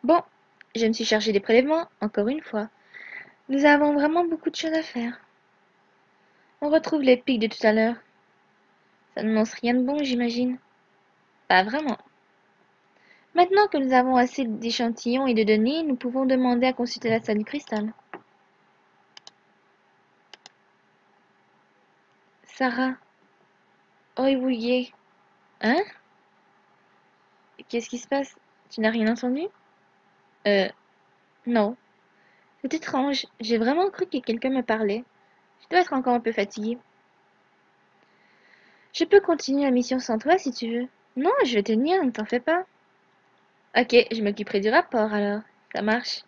Bon, je me suis chargée des prélèvements, encore une fois. Nous avons vraiment beaucoup de choses à faire. On retrouve les pics de tout à l'heure. Ça n'annonce rien de bon, j'imagine. Pas vraiment. Maintenant que nous avons assez d'échantillons et de données, nous pouvons demander à consulter la salle du cristal. Sarah. Oi, Woulier. Hein? Qu'est-ce qui se passe? Tu n'as rien entendu? Euh, non. C'est étrange. J'ai vraiment cru que quelqu'un me parlait. Je dois être encore un peu fatiguée. Je peux continuer la mission sans toi si tu veux. Non, je vais tenir, ne t'en fais pas. Ok, je m'occuperai du rapport alors. Ça marche.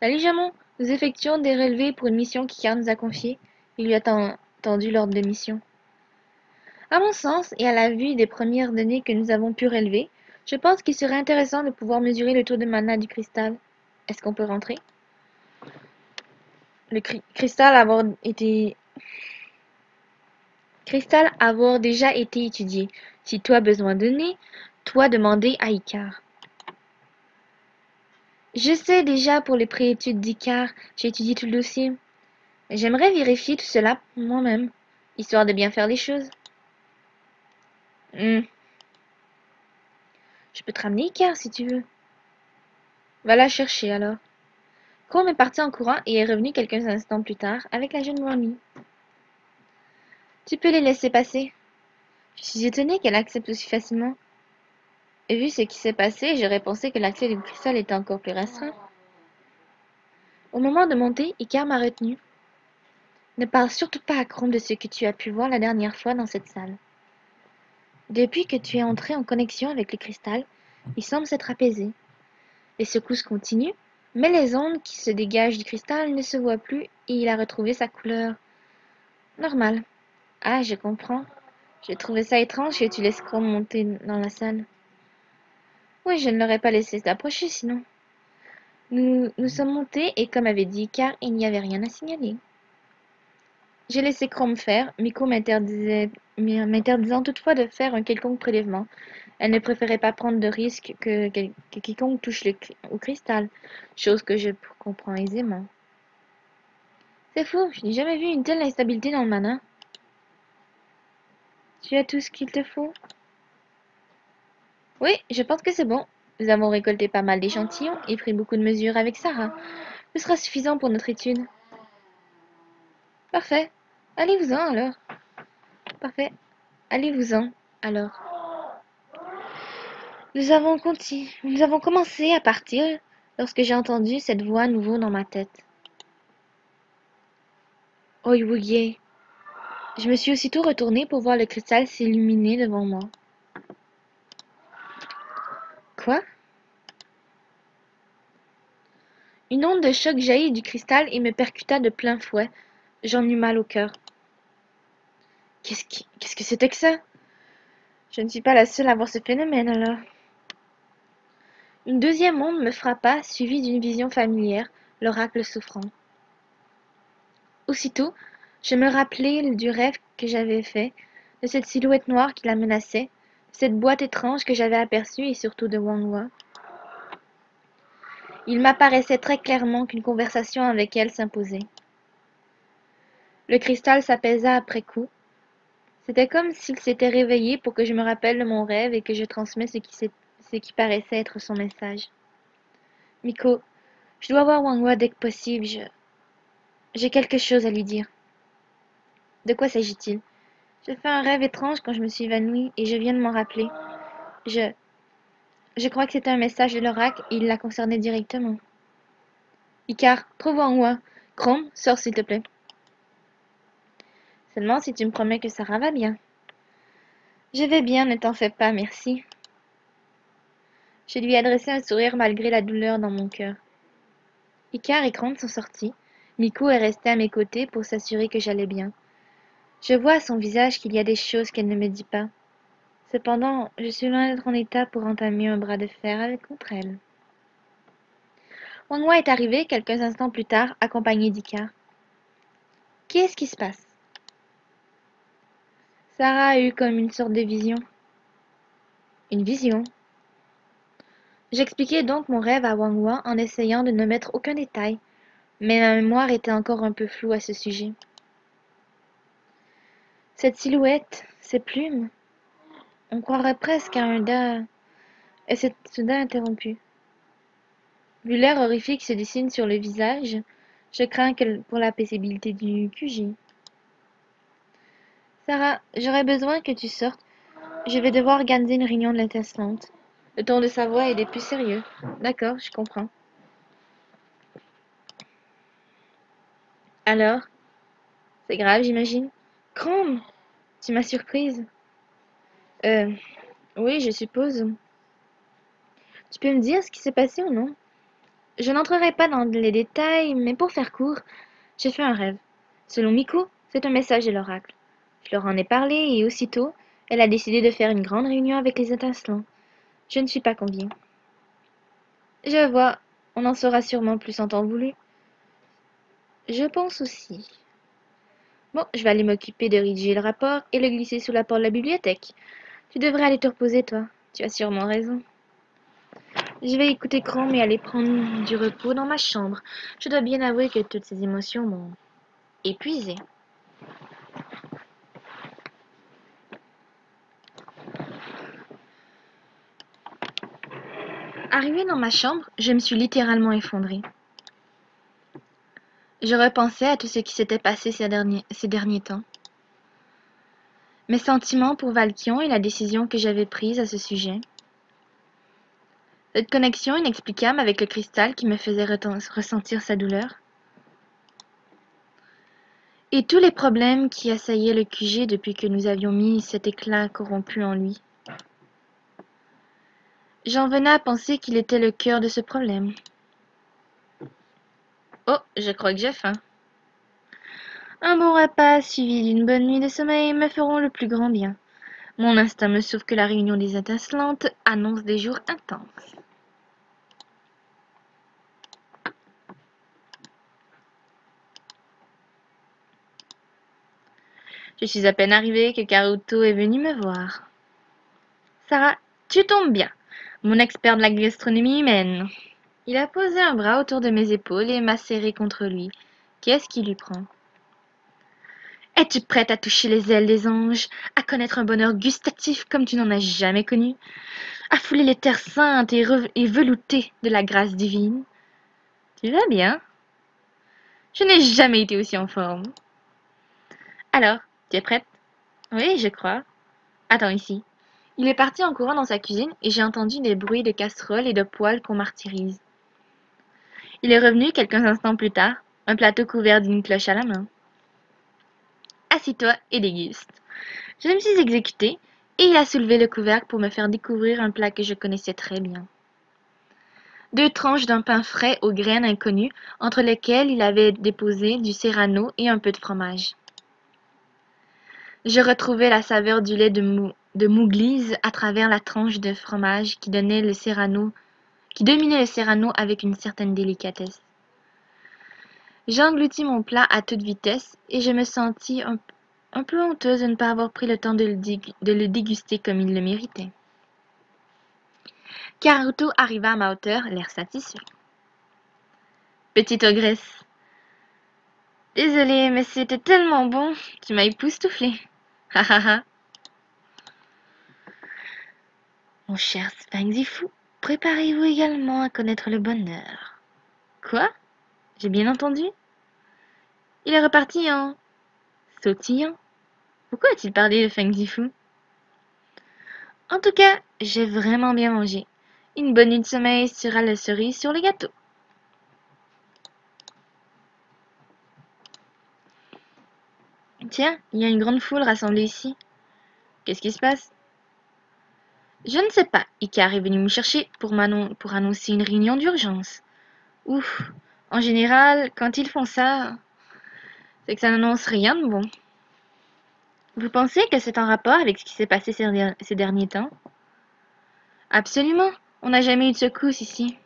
Salut Jamon, nous effectuons des relevés pour une mission qu'Icar nous a confiée. Il lui a tendu l'ordre de mission. À mon sens, et à la vue des premières données que nous avons pu relever, je pense qu'il serait intéressant de pouvoir mesurer le taux de mana du cristal. Est-ce qu'on peut rentrer? Le cristal avoir déjà été étudié. Si toi besoin de données, toi demander à Icar. Je sais déjà pour les préétudes d'Icar, j'ai étudié tout le dossier. J'aimerais vérifier tout cela moi-même, histoire de bien faire les choses. Je peux te ramener Icar si tu veux. Va la chercher alors. Chrome est parti en courant et est revenu quelques instants plus tard avec la jeune Ronnie. Tu peux les laisser passer. Je suis étonnée qu'elle accepte aussi facilement. Et vu ce qui s'est passé, j'aurais pensé que l'accès du cristal était encore plus restreint. Au moment de monter, Icar m'a retenu. Ne parle surtout pas à Chrome de ce que tu as pu voir la dernière fois dans cette salle. Depuis que tu es entré en connexion avec le cristal, il semble s'être apaisé. Les secousses continuent, mais les ondes qui se dégagent du cristal ne se voient plus et il a retrouvé sa couleur normale. Ah, je comprends. J'ai trouvé ça étrange que tu laisses Chrome monter dans la salle. Oui, je ne l'aurais pas laissé s'approcher sinon. Nous sommes montés et comme avait dit Car, il n'y avait rien à signaler. J'ai laissé Chrome faire, Miko m'interdisant toutefois de faire un quelconque prélèvement. Elle ne préférait pas prendre de risque que quiconque touche au cristal, chose que je comprends aisément. C'est fou, je n'ai jamais vu une telle instabilité dans le mana. Tu as tout ce qu'il te faut? Oui, je pense que c'est bon. Nous avons récolté pas mal d'échantillons et pris beaucoup de mesures avec Sarah. Ce sera suffisant pour notre étude. Parfait. Allez-vous-en alors. Parfait. Allez-vous-en alors. Nous avons commencé à partir lorsque j'ai entendu cette voix à nouveau dans ma tête. Oiwuye. Je me suis aussitôt retournée pour voir le cristal s'illuminer devant moi. Quoi? Une onde de choc jaillit du cristal et me percuta de plein fouet. J'en eus mal au cœur. Qu'est-ce que c'était que ça? Je ne suis pas la seule à voir ce phénomène alors. Une deuxième onde me frappa, suivie d'une vision familière, l'oracle souffrant. Aussitôt, je me rappelai du rêve que j'avais fait, de cette silhouette noire qui la menaçait, de cette boîte étrange que j'avais aperçue et surtout de Wang Hua. Il m'apparaissait très clairement qu'une conversation avec elle s'imposait. Le cristal s'apaisa après coup. C'était comme s'il s'était réveillé pour que je me rappelle de mon rêve et que je transmets ce qui paraissait être son message. Miko, je dois voir Wang Hua dès que possible. J'ai quelque chose à lui dire. De quoi s'agit-il? J'ai fait un rêve étrange quand je me suis évanouie et je viens de m'en rappeler. Je... Je crois que c'était un message de l'oracle et il la concernait directement. Icar, trouve Wang Hua. Chrome, sors s'il te plaît. Seulement si tu me promets que Sarah va bien. Je vais bien, ne t'en fais pas, merci. Je lui ai adressé un sourire malgré la douleur dans mon cœur. Icar et Chrome sont sortis. Miko est restée à mes côtés pour s'assurer que j'allais bien. Je vois à son visage qu'il y a des choses qu'elle ne me dit pas. Cependant, je suis loin d'être en état pour entamer un bras de fer contre elle. Wang Hua est arrivé quelques instants plus tard, accompagné d'Icar. Qu'est-ce qui se passe? Sarah a eu comme une sorte de vision. Une vision. J'expliquai donc mon rêve à Wang Hua en essayant de ne mettre aucun détail, mais ma mémoire était encore un peu floue à ce sujet. Cette silhouette, ces plumes, on croirait presque à un dard. Elle s'est soudain interrompue. Vu l'air horrifique qui se dessine sur le visage, je crains pour la paisibilité du QG. Sarah, j'aurais besoin que tu sortes. Je vais devoir organiser une réunion de l'interstante. Le ton de sa voix est des plus sérieux. D'accord, je comprends. Alors, c'est grave, j'imagine. Chrome, tu m'as surprise. Oui, je suppose. Tu peux me dire ce qui s'est passé ou non? Je n'entrerai pas dans les détails, mais pour faire court, j'ai fait un rêve. Selon Miko, c'est un message de l'oracle. Je leur en ai parlé et aussitôt, elle a décidé de faire une grande réunion avec les étincelants. Je ne suis pas conviée. Je vois, on en saura sûrement plus en temps voulu. Je pense aussi. Bon, je vais aller m'occuper de rédiger le rapport et le glisser sous la porte de la bibliothèque. Tu devrais aller te reposer, toi. Tu as sûrement raison. Je vais écouter Chrome et aller prendre du repos dans ma chambre. Je dois bien avouer que toutes ces émotions m'ont épuisée. Arrivée dans ma chambre, je me suis littéralement effondrée. Je repensais à tout ce qui s'était passé ces derniers temps. Mes sentiments pour Valkion et la décision que j'avais prise à ce sujet. Cette connexion inexplicable avec le cristal qui me faisait ressentir sa douleur. Et tous les problèmes qui assaillaient le QG depuis que nous avions mis cet éclat corrompu en lui. J'en venais à penser qu'il était le cœur de ce problème. Oh, je crois que j'ai faim. Un bon repas suivi d'une bonne nuit de sommeil me feront le plus grand bien. Mon instinct me souffle que la réunion des étincelantes annonce des jours intenses. Je suis à peine arrivée que Karuto est venu me voir. Sarah, tu tombes bien. Mon expert de la gastronomie humaine. Il a posé un bras autour de mes épaules et m'a serré contre lui. Qu'est-ce qui lui prend? Es-tu prête à toucher les ailes des anges, à connaître un bonheur gustatif comme tu n'en as jamais connu, à fouler les terres saintes et veloutées de la grâce divine? Tu vas bien? Je n'ai jamais été aussi en forme. Alors, tu es prête? Oui, je crois. Attends ici. Il est parti en courant dans sa cuisine et j'ai entendu des bruits de casseroles et de poêles qu'on martyrise. Il est revenu quelques instants plus tard, un plateau couvert d'une cloche à la main. Assis-toi et déguste. Je me suis exécutée et il a soulevé le couvercle pour me faire découvrir un plat que je connaissais très bien. 2 tranches d'un pain frais aux graines inconnues entre lesquelles il avait déposé du serrano et un peu de fromage. Je retrouvais la saveur du lait de mouglise à travers la tranche de fromage qui dominait le serrano avec une certaine délicatesse. J'engloutis mon plat à toute vitesse et je me sentis un peu honteuse de ne pas avoir pris le temps de le déguster comme il le méritait. Karuto arriva à ma hauteur, l'air satisfait. Petite ogresse. Désolée, mais c'était tellement bon, tu m'as époustouflée. Ha ha ha. Mon cher Sphinx Zifu, préparez-vous également à connaître le bonheur. Quoi? J'ai bien entendu? Il est reparti en sautillant. Pourquoi a-t-il parlé de Sphinx Zifu? En tout cas, j'ai vraiment bien mangé. Une bonne nuit de sommeil sera la cerise sur le gâteau. Tiens, il y a une grande foule rassemblée ici. Qu'est-ce qui se passe? Je ne sais pas. Icare est venu me chercher pour annoncer une réunion d'urgence. Ouf, en général, quand ils font ça, c'est que ça n'annonce rien de bon. Vous pensez que c'est en rapport avec ce qui s'est passé ces derniers temps? Absolument, on n'a jamais eu de secousse ici.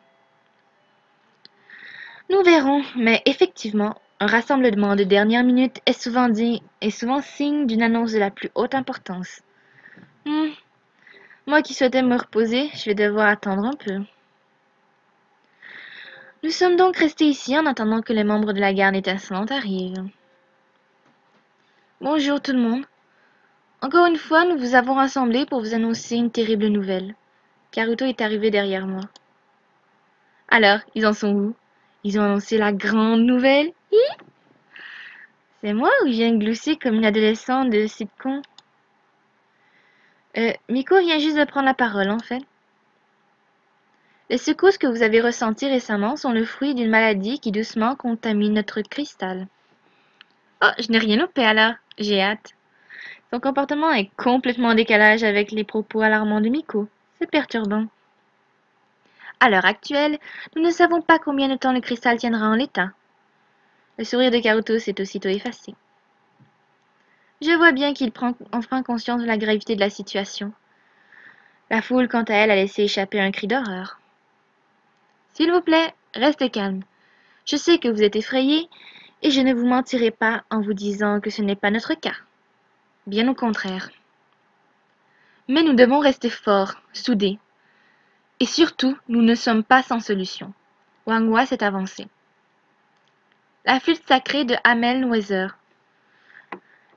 Nous verrons, mais effectivement, un rassemblement de dernière minute est souvent signe d'une annonce de la plus haute importance. Moi qui souhaitais me reposer, je vais devoir attendre un peu. Nous sommes donc restés ici en attendant que les membres de la garde étincelante arrivent. Bonjour tout le monde. Encore une fois, nous vous avons rassemblés pour vous annoncer une terrible nouvelle. Karuto est arrivé derrière moi. Alors, ils en sont où? Ils ont annoncé la grande nouvelle? Hi! C'est moi ou je viens de glousser comme une adolescente de sitcom? Miko vient juste de prendre la parole, en fait. Les secousses que vous avez ressenties récemment sont le fruit d'une maladie qui doucement contamine notre cristal. Oh, je n'ai rien loupé alors. J'ai hâte. Son comportement est complètement en décalage avec les propos alarmants de Miko. C'est perturbant. À l'heure actuelle, nous ne savons pas combien de temps le cristal tiendra en l'état. Le sourire de Karuto s'est aussitôt effacé. Je vois bien qu'il prend enfin conscience de la gravité de la situation. La foule, quant à elle, a laissé échapper un cri d'horreur. S'il vous plaît, restez calme. Je sais que vous êtes effrayé, et je ne vous mentirai pas en vous disant que ce n'est pas notre cas. Bien au contraire. Mais nous devons rester forts, soudés. Et surtout, nous ne sommes pas sans solution. Wang Hua s'est avancé. La flûte sacrée de Hamel Weather.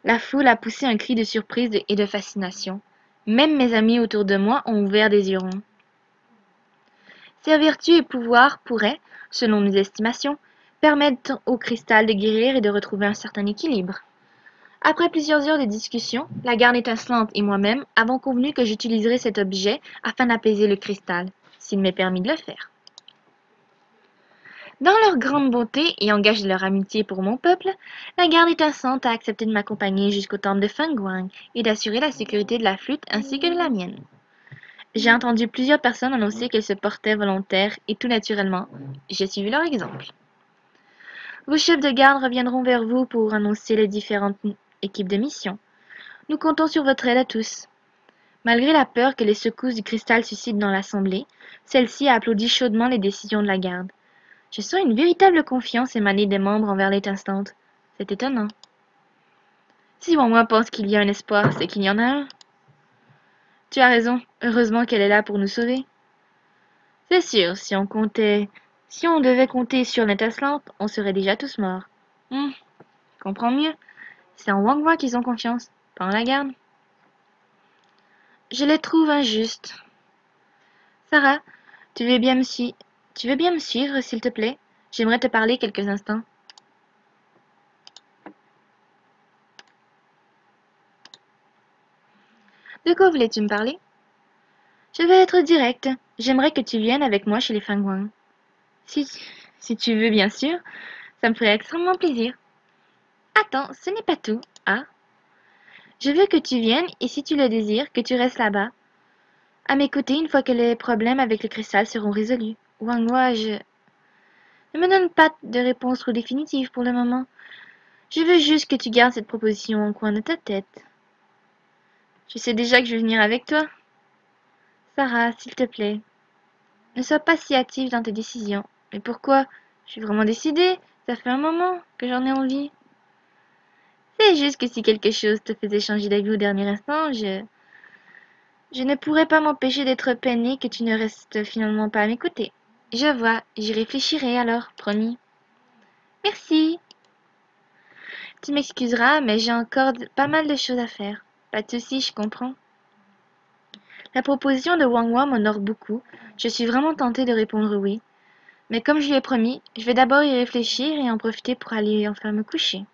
La foule a poussé un cri de surprise et de fascination. Même mes amis autour de moi ont ouvert des yeux ronds. Ces vertus et pouvoirs pourraient, selon nos estimations, permettre au cristal de guérir et de retrouver un certain équilibre. Après plusieurs heures de discussion, la garde étincelante et moi-même avons convenu que j'utiliserais cet objet afin d'apaiser le cristal, s'il m'est permis de le faire. Dans leur grande bonté et en gage de leur amitié pour mon peuple, la garde étincelante a accepté de m'accompagner jusqu'au temple de Fengguang et d'assurer la sécurité de la flûte ainsi que de la mienne. J'ai entendu plusieurs personnes annoncer qu'elles se portaient volontaires et tout naturellement, j'ai suivi leur exemple. Vos chefs de garde reviendront vers vous pour annoncer les différentes équipes de mission. Nous comptons sur votre aide à tous. Malgré la peur que les secousses du cristal suscitent dans l'assemblée, celle-ci a applaudi chaudement les décisions de la garde. Je sens une véritable confiance émaner des membres envers l'étincelante. C'est étonnant. Si moi pense qu'il y a un espoir, c'est qu'il y en a un. Tu as raison, heureusement qu'elle est là pour nous sauver. C'est sûr, si on devait compter sur l'étincelante, on serait déjà tous morts. Je comprends mieux. C'est en Wang Hua qu'ils ont confiance, pas en la garde. Je les trouve injustes. Sarah, tu veux bien me suivre, s'il te plaît? J'aimerais te parler quelques instants. De quoi voulais-tu me parler? Je vais être directe. J'aimerais que tu viennes avec moi chez les Fengguang. Si tu veux, bien sûr. Ça me ferait extrêmement plaisir. Attends, ce n'est pas tout. Ah. Je veux que tu viennes et si tu le désires, que tu restes là-bas. À mes côtés une fois que les problèmes avec le cristal seront résolus. Wang Hua, ne me donne pas de réponse trop définitive pour le moment. Je veux juste que tu gardes cette proposition au coin de ta tête. Je sais déjà que je vais venir avec toi. Sarah, s'il te plaît, ne sois pas si hâtive dans tes décisions. Mais pourquoi? Je suis vraiment décidée. Ça fait un moment que j'en ai envie. C'est juste que si quelque chose te faisait changer d'avis au dernier instant, je ne pourrais pas m'empêcher d'être peinée que tu ne restes finalement pas à m'écouter. Je vois, j'y réfléchirai alors, promis. Merci. Tu m'excuseras, mais j'ai encore pas mal de choses à faire. Pas de soucis, je comprends. La proposition de Wang Wang m'honore beaucoup. Je suis vraiment tentée de répondre oui. Mais comme je lui ai promis, je vais d'abord y réfléchir et en profiter pour aller enfin me coucher.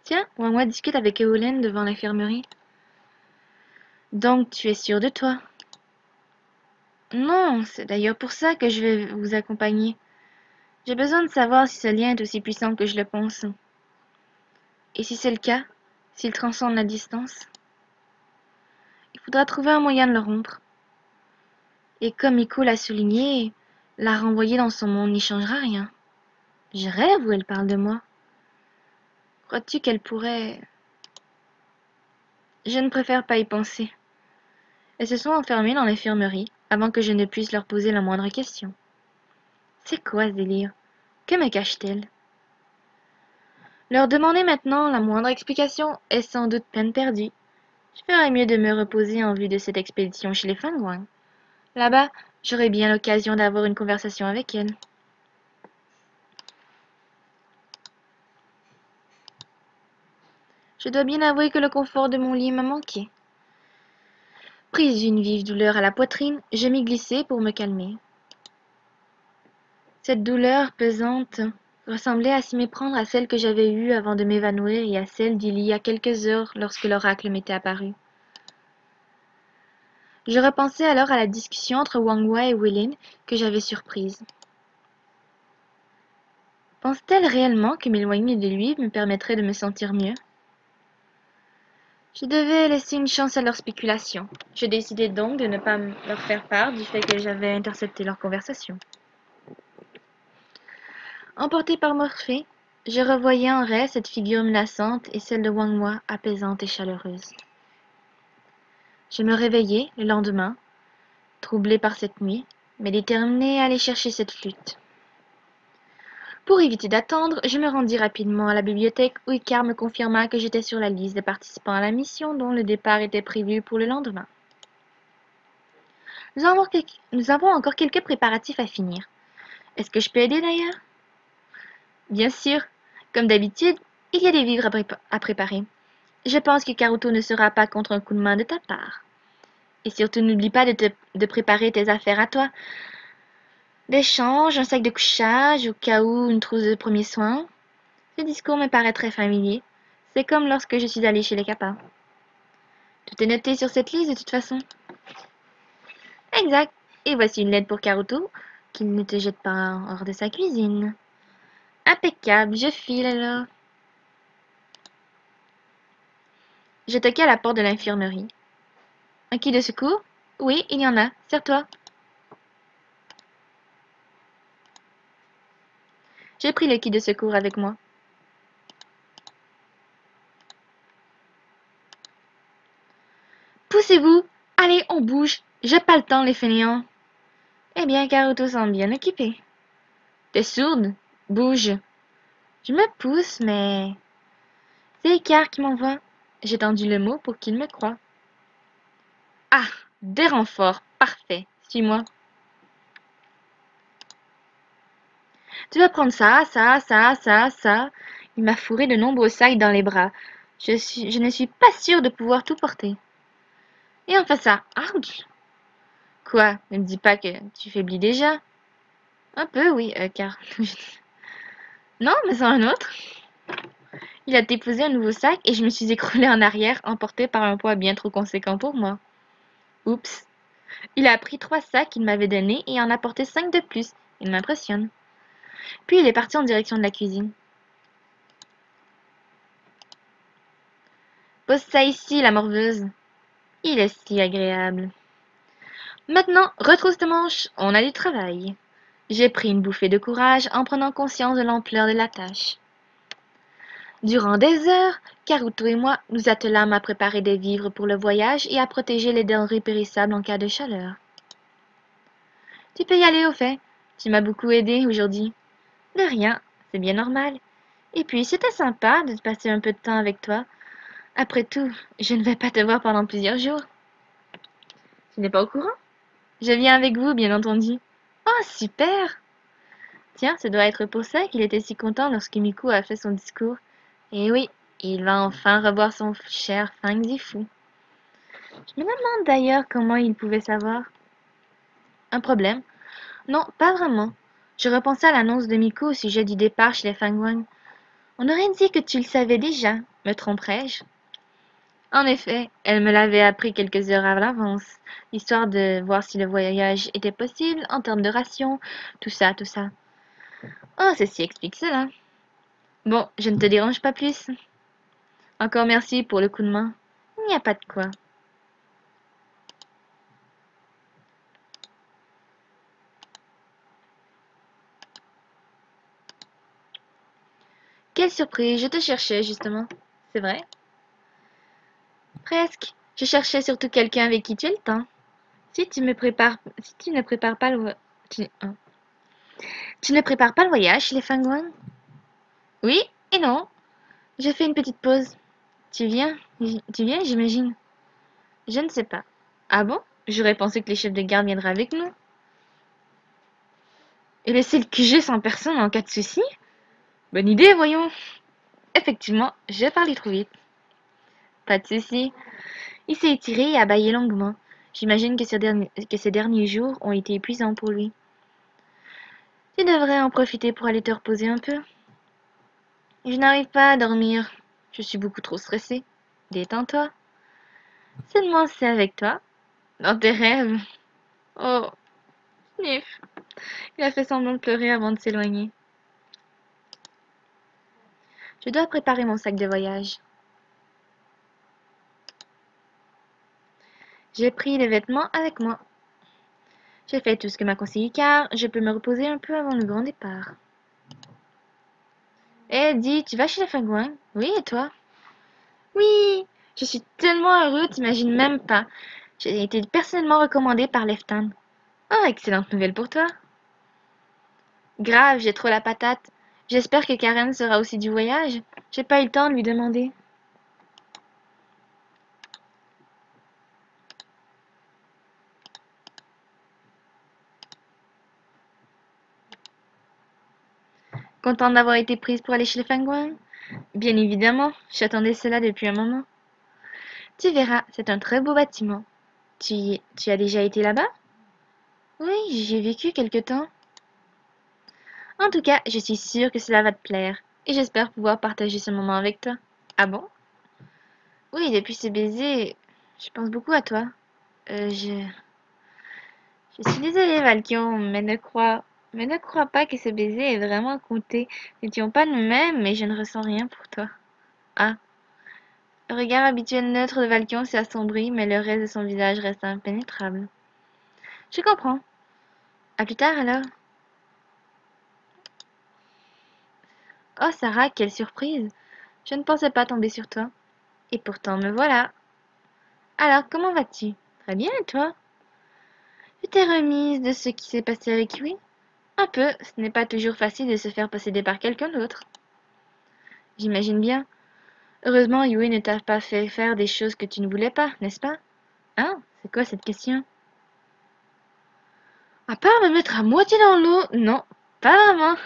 Tiens, Wang Wang discute avec Eolen devant l'infirmerie. Donc tu es sûre de toi? Non, c'est d'ailleurs pour ça que je vais vous accompagner. J'ai besoin de savoir si ce lien est aussi puissant que je le pense. Et si c'est le cas, s'il transcende la distance, il faudra trouver un moyen de le rompre. Et comme Miko l'a souligné, la renvoyer dans son monde n'y changera rien. Je rêve où elle parle de moi. Crois-tu qu'elle pourrait... Je ne préfère pas y penser. Elles se sont enfermées dans l'infirmerie avant que je ne puisse leur poser la moindre question. C'est quoi ce délire? Que me cache-t-elle? Leur demander maintenant la moindre explication est sans doute peine perdue. Je ferais mieux de me reposer en vue de cette expédition chez les Fenghuang. Là-bas, j'aurai bien l'occasion d'avoir une conversation avec elles. Je dois bien avouer que le confort de mon lit m'a manqué. Prise d'une vive douleur à la poitrine, je m'y glissai pour me calmer. Cette douleur pesante ressemblait à s'y méprendre à celle que j'avais eue avant de m'évanouir et à celle d'il y a quelques heures lorsque l'oracle m'était apparu. Je repensai alors à la discussion entre Wang Hua et Weilin que j'avais surprise. Pense-t-elle réellement que m'éloigner de lui me permettrait de me sentir mieux? Je devais laisser une chance à leurs spéculations. Je décidai donc de ne pas leur faire part du fait que j'avais intercepté leur conversation. Emporté par Morphée, je revoyais en rêve cette figure menaçante et celle de Wang Hua apaisante et chaleureuse. Je me réveillai le lendemain, troublée par cette nuit, mais déterminée à aller chercher cette flûte. Pour éviter d'attendre, je me rendis rapidement à la bibliothèque où Icare me confirma que j'étais sur la liste des participants à la mission dont le départ était prévu pour le lendemain. Nous avons encore quelques préparatifs à finir. Est-ce que je peux aider d'ailleurs? Bien sûr. Comme d'habitude, il y a des vivres à préparer. Je pense que Karuto ne sera pas contre un coup de main de ta part. Et surtout, n'oublie pas de préparer tes affaires à toi. D'échange, un sac de couchage, au cas où une trousse de premiers soins. Ce discours me paraît très familier. C'est comme lorsque je suis allée chez les Kappa. Tout est noté sur cette liste de toute façon. Exact. Et voici une lettre pour Karuto, qu'il ne te jette pas hors de sa cuisine. Impeccable, je file alors. Je toquai à la porte de l'infirmerie. Un kit de secours? Oui, il y en a. Sers-toi. J'ai pris le kit de secours avec moi. Poussez-vous! Allez, on bouge! J'ai pas le temps, les fainéants! Eh bien, Karuto semble bien occupé. T'es sourde? Bouge! Je me pousse, mais... C'est Icare qui m'envoie. J'ai tendu le mot pour qu'il me croie. Ah! Des renforts! Parfait! Suis-moi. Tu vas prendre ça, ça, ça, ça, ça. Il m'a fourré de nombreux sacs dans les bras. Je ne suis pas sûre de pouvoir tout porter. Et enfin ça. Ouch! Quoi? Ne me dis pas que tu faiblis déjà. Un peu, oui, car... Non, mais c'est un autre. Il a déposé un nouveau sac et je me suis écroulée en arrière, emportée par un poids bien trop conséquent pour moi. Oups. Il a pris 3 sacs qu'il m'avait donnés et en a porté 5 de plus. Il m'impressionne. Puis il est parti en direction de la cuisine. Pose ça ici, la morveuse. Il est si agréable. Maintenant, retrousse tes manches, on a du travail. J'ai pris une bouffée de courage en prenant conscience de l'ampleur de la tâche. Durant des heures, Karuto et moi nous attelâmes à préparer des vivres pour le voyage et à protéger les denrées périssables en cas de chaleur. Tu peux y aller au fait. Tu m'as beaucoup aidé aujourd'hui. De rien, c'est bien normal. Et puis, c'était sympa de passer un peu de temps avec toi. Après tout, je ne vais pas te voir pendant plusieurs jours. Tu n'es pas au courant? Je viens avec vous, bien entendu. Oh, super! Tiens, ça doit être pour ça qu'il était si content lorsque Miku a fait son discours. Et oui, il va enfin revoir son cher Fang Zifu. Je me demande d'ailleurs comment il pouvait savoir. Un problème? Non, pas vraiment. Je repensais à l'annonce de Miku au sujet du départ chez les Fangwang. On aurait dit que tu le savais déjà. Me tromperais-je? En effet, elle me l'avait appris quelques heures à l'avance, histoire de voir si le voyage était possible en termes de ration, tout ça, tout ça. Oh, ceci explique cela. Bon, je ne te dérange pas plus. Encore merci pour le coup de main. Il n'y a pas de quoi. Quelle surprise, je te cherchais justement. C'est vrai? Presque. Je cherchais surtout quelqu'un avec qui tu as le temps. Si tu ne prépares pas tu ne prépares pas le voyage chez les Fangwang? Oui et non. Je fais une petite pause. Tu viens, j'imagine. Je ne sais pas. Ah bon? J'aurais pensé que les chefs de garde viendraient avec nous. Et laisser le QG sans personne en cas de souci? Bonne idée, voyons. Effectivement, j'ai parlé trop vite. Pas de souci. Il s'est étiré et a bâillé longuement. J'imagine que ces derniers jours ont été épuisants pour lui. Tu devrais en profiter pour aller te reposer un peu. Je n'arrive pas à dormir. Je suis beaucoup trop stressée. Détends-toi. Seulement c'est avec toi. Dans tes rêves. Oh, Sniff. Il a fait semblant de pleurer avant de s'éloigner. Je dois préparer mon sac de voyage. J'ai pris les vêtements avec moi. J'ai fait tout ce que m'a conseillé car je peux me reposer un peu avant le grand départ. Eh, dis, tu vas chez les Fagouins? Oui, et toi? Oui, je suis tellement heureux, t'imagines même pas. J'ai été personnellement recommandée par Leftan. Oh, excellente nouvelle pour toi. Grave, j'ai trop la patate. J'espère que Karen sera aussi du voyage. J'ai pas eu le temps de lui demander. Contente d'avoir été prise pour aller chez les Fagouins? Bien évidemment, j'attendais cela depuis un moment. Tu verras, c'est un très beau bâtiment. Tu as déjà été là-bas? Oui, j'y ai vécu quelque temps. En tout cas, je suis sûre que cela va te plaire, et j'espère pouvoir partager ce moment avec toi. Ah bon? Oui, depuis ce baiser, je pense beaucoup à toi. Euh, je... je suis désolée, Valkion, mais ne crois pas que ce baiser est vraiment compté. Nous n'étions pas nous-mêmes, mais je ne ressens rien pour toi. Ah, le regard habituel neutre de Valkion s'est assombri, mais le reste de son visage reste impénétrable. Je comprends. À plus tard alors. Oh, Sarah, quelle surprise! Je ne pensais pas tomber sur toi. Et pourtant, me voilà. Alors, comment vas-tu? Très bien, et toi? Tu t'es remise de ce qui s'est passé avec Yui? Un peu, ce n'est pas toujours facile de se faire posséder par quelqu'un d'autre. J'imagine bien. Heureusement, Yui ne t'a pas fait faire des choses que tu ne voulais pas, n'est-ce pas? Hein? C'est quoi cette question? À part me mettre à moitié dans l'eau, non, pas vraiment.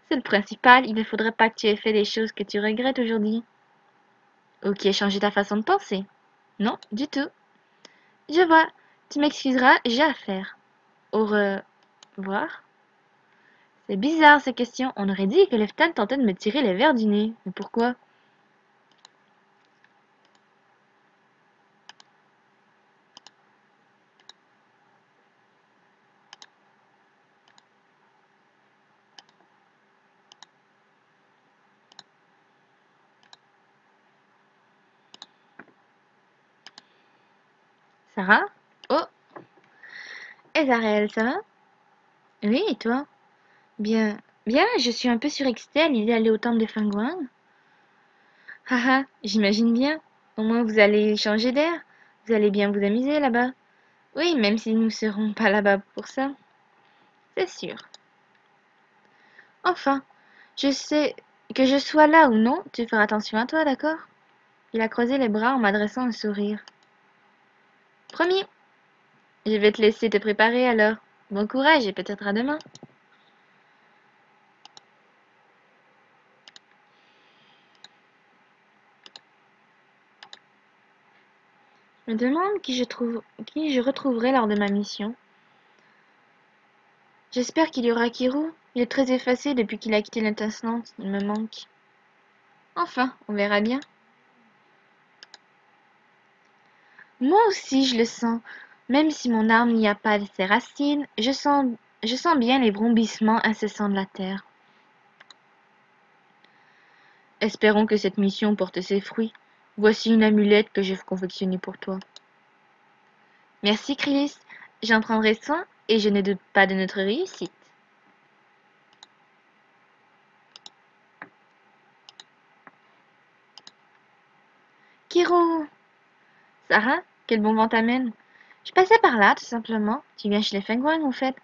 C'est le principal, il ne faudrait pas que tu aies fait des choses que tu regrettes aujourd'hui. Ou qui ait changé ta façon de penser. Non, du tout. Je vois. Tu m'excuseras, j'ai affaire. Au revoir. C'est bizarre ces questions. On aurait dit que Leftan tentait de me tirer les verres du nez. Mais pourquoi? Sarah? Oh, Ezarel, ça va? Oui, et toi? Bien. Bien, je suis un peu surexcitée à l'idée d'aller au temple de Fangwang. Haha, j'imagine bien. Au moins vous allez changer d'air. Vous allez bien vous amuser là-bas. Oui, même si nous ne serons pas là-bas pour ça, c'est sûr. Enfin, je sais que je sois là ou non, tu feras attention à toi, d'accord? Il a croisé les bras en m'adressant un sourire. Promis, je vais te laisser te préparer alors. Bon courage et peut-être à demain. Je me demande qui je retrouverai lors de ma mission. J'espère qu'il y aura Kiro. Il est très effacé depuis qu'il a quitté l'étincelante. Il me manque. Enfin, on verra bien. Moi aussi, je le sens. Même si mon arme n'y a pas ses racines, je sens bien les brombissements incessants de la terre. Espérons que cette mission porte ses fruits. Voici une amulette que j'ai confectionnée pour toi. Merci, Krylis. J'en prendrai soin et je ne doute pas de notre réussite. Kiro! Sarah, quel bon vent t'amène? Je passais par là, tout simplement. Tu viens chez les Fengwang, en fait?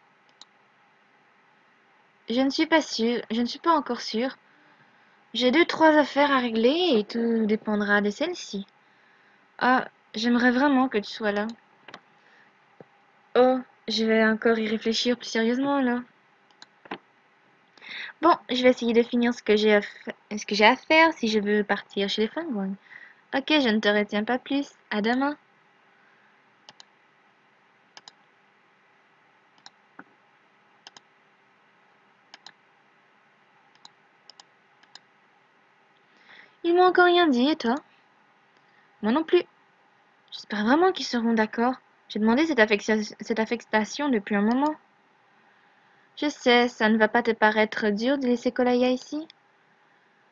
Je ne suis pas sûre, je ne suis pas encore sûre. J'ai 2, 3 affaires à régler et tout dépendra de celle-ci. Ah, j'aimerais vraiment que tu sois là. Oh, je vais encore y réfléchir plus sérieusement, là. Bon, je vais essayer de finir ce que j'ai à faire si je veux partir chez les Fengwang. Ok, je ne te retiens pas plus. À demain. Ils m'ont encore rien dit, et toi? Moi non plus. J'espère vraiment qu'ils seront d'accord. J'ai demandé cette affectation depuis un moment. Je sais, ça ne va pas te paraître dur de laisser Kolaya ici?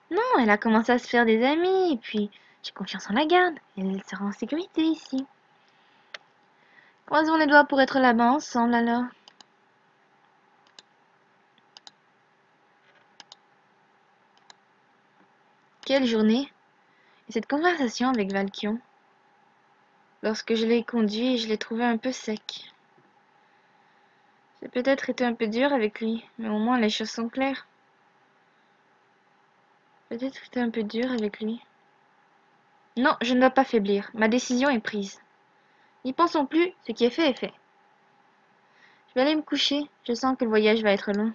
Non, elle a commencé à se faire des amis, et puis j'ai confiance en la garde. Elle sera en sécurité ici. Croisons les doigts pour être là-bas ensemble alors. Quelle journée! Et cette conversation avec Valkion. Lorsque je l'ai conduit, je l'ai trouvé un peu sec. J'ai peut-être été un peu dur avec lui, mais au moins les choses sont claires. Peut-être été un peu dur avec lui. Non, je ne dois pas faiblir. Ma décision est prise. N'y pensons plus, ce qui est fait est fait. Je vais aller me coucher. Je sens que le voyage va être long.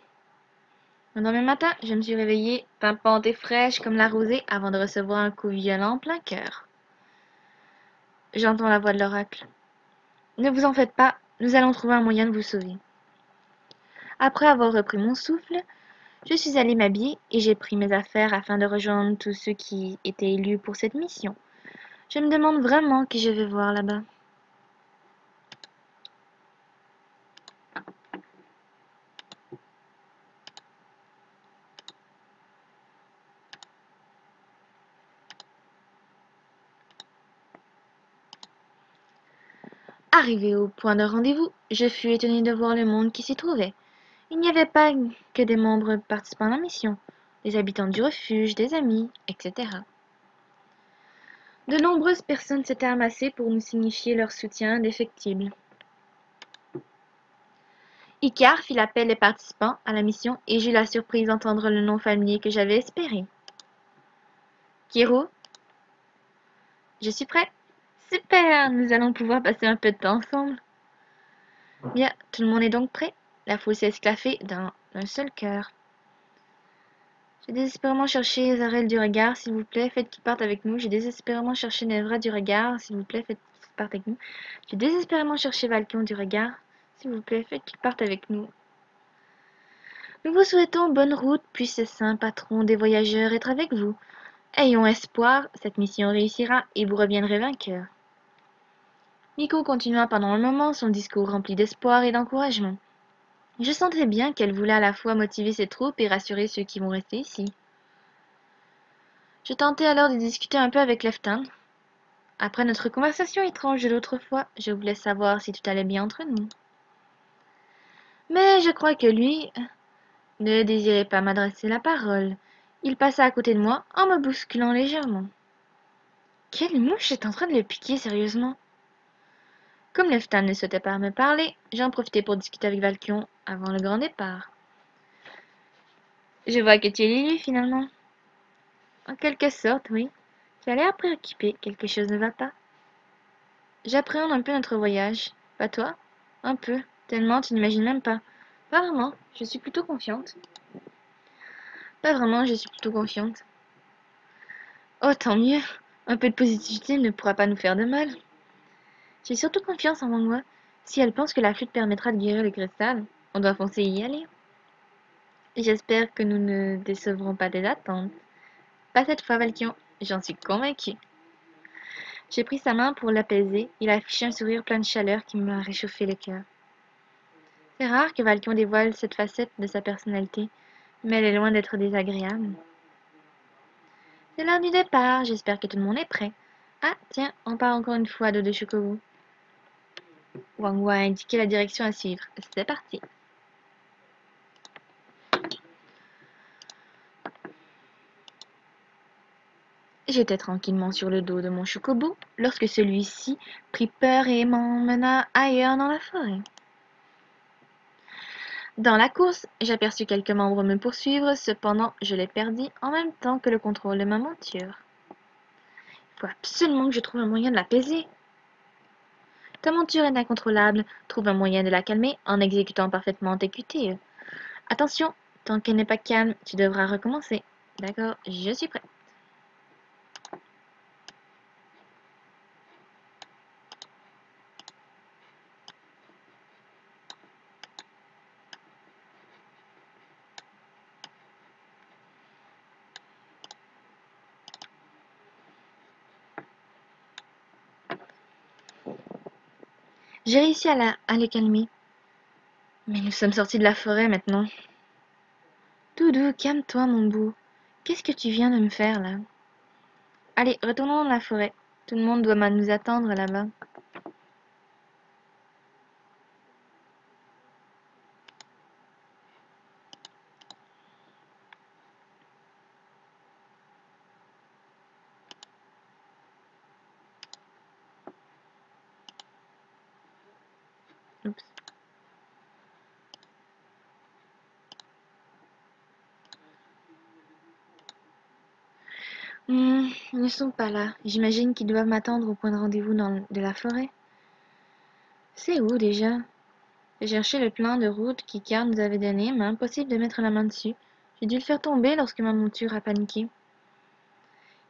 Le lendemain matin, je me suis réveillée, pimpante et fraîche comme la rosée, avant de recevoir un coup violent en plein cœur. J'entends la voix de l'oracle. Ne vous en faites pas, nous allons trouver un moyen de vous sauver. Après avoir repris mon souffle, je suis allée m'habiller et j'ai pris mes affaires afin de rejoindre tous ceux qui étaient élus pour cette mission. Je me demande vraiment qui je vais voir là-bas. Arrivé au point de rendez-vous, je fus étonnée de voir le monde qui s'y trouvait. Il n'y avait pas que des membres participant à la mission, des habitants du refuge, des amis, etc. De nombreuses personnes s'étaient amassées pour nous signifier leur soutien indéfectible. Icar fit l'appel des participants à la mission et j'eus la surprise d'entendre le nom familier que j'avais espéré. Kiro, je suis prêt. Super, nous allons pouvoir passer un peu de temps ensemble. Bien, tout le monde est donc prêt. La foule s'est esclaffée d'un seul cœur. J'ai désespérément cherché Zarel du regard, s'il vous plaît, faites qu'il parte avec nous. J'ai désespérément cherché Nevra du regard, s'il vous plaît, faites qu'il parte avec nous. J'ai désespérément cherché Valkion du regard, s'il vous plaît, faites qu'il parte avec nous. Nous vous souhaitons bonne route, puis ce saint patron des voyageurs être avec vous. Ayons espoir, cette mission réussira et vous reviendrez vainqueur. Nico continua pendant un moment son discours rempli d'espoir et d'encouragement. Je sentais bien qu'elle voulait à la fois motiver ses troupes et rassurer ceux qui vont rester ici. Je tentai alors de discuter un peu avec Leftin. Après notre conversation étrange de l'autre fois, je voulais savoir si tout allait bien entre nous. Mais je crois que lui ne désirait pas m'adresser la parole. Il passa à côté de moi en me bousculant légèrement. Quelle mouche est en train de le piquer sérieusement? Comme Leftan ne souhaitait pas me parler, j'en profitais pour discuter avec Valkion avant le grand départ. Je vois que tu es Lily finalement. En quelque sorte, oui. Tu as l'air préoccupé, quelque chose ne va pas. J'appréhende un peu notre voyage. Pas toi? Un peu. Tellement, tu n'imagines même pas. Pas vraiment, je suis plutôt confiante. Pas vraiment, je suis plutôt confiante. Oh, tant mieux. Un peu de positivité ne pourra pas nous faire de mal. J'ai surtout confiance en moi. Si elle pense que la flûte permettra de guérir le cristal, on doit foncer y aller. J'espère que nous ne décevrons pas tes attentes. Pas cette fois, Valkion, j'en suis convaincue. J'ai pris sa main pour l'apaiser. Il a affiché un sourire plein de chaleur qui m'a réchauffé le cœur. C'est rare que Valkion dévoile cette facette de sa personnalité, mais elle est loin d'être désagréable. C'est l'heure du départ, j'espère que tout le monde est prêt. Ah, tiens, on part encore une fois de Chocobo. Wang Wang a indiqué la direction à suivre. C'est parti. J'étais tranquillement sur le dos de mon chocobo lorsque celui-ci prit peur et m'emmena ailleurs dans la forêt. Dans la course, j'aperçus quelques membres me poursuivre, cependant je les perdis en même temps que le contrôle de ma monture. Il faut absolument que je trouve un moyen de l'apaiser. Ta monture est incontrôlable, trouve un moyen de la calmer en exécutant parfaitement tes QTE. Attention, tant qu'elle n'est pas calme, tu devras recommencer. D'accord, je suis prêt. J'ai réussi à les calmer. Mais nous sommes sortis de la forêt maintenant. Doudou, calme-toi, mon bout. Qu'est-ce que tu viens de me faire, là? Allez, retournons dans la forêt. Tout le monde doit nous attendre là-bas. Oups. Ils ne sont pas là. J'imagine qu'ils doivent m'attendre au point de rendez-vous de la forêt. C'est où, déjà? J'ai cherché le plan de route qu'Icare nous avait donné, mais impossible de mettre la main dessus. J'ai dû le faire tomber lorsque ma monture a paniqué.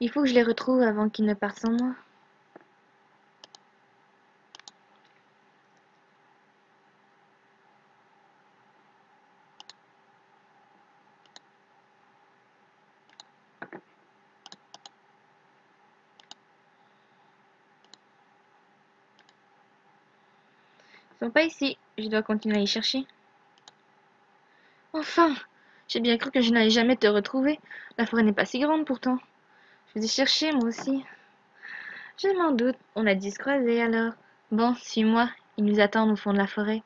Il faut que je les retrouve avant qu'ils ne partent sans moi. Ils sont pas ici. Je dois continuer à y chercher. Enfin! J'ai bien cru que je n'allais jamais te retrouver. La forêt n'est pas si grande pourtant. Je vais y chercher, moi aussi. Je m'en doute. On a dû se croiser alors. Bon, suis-moi. Ils nous attendent au fond de la forêt.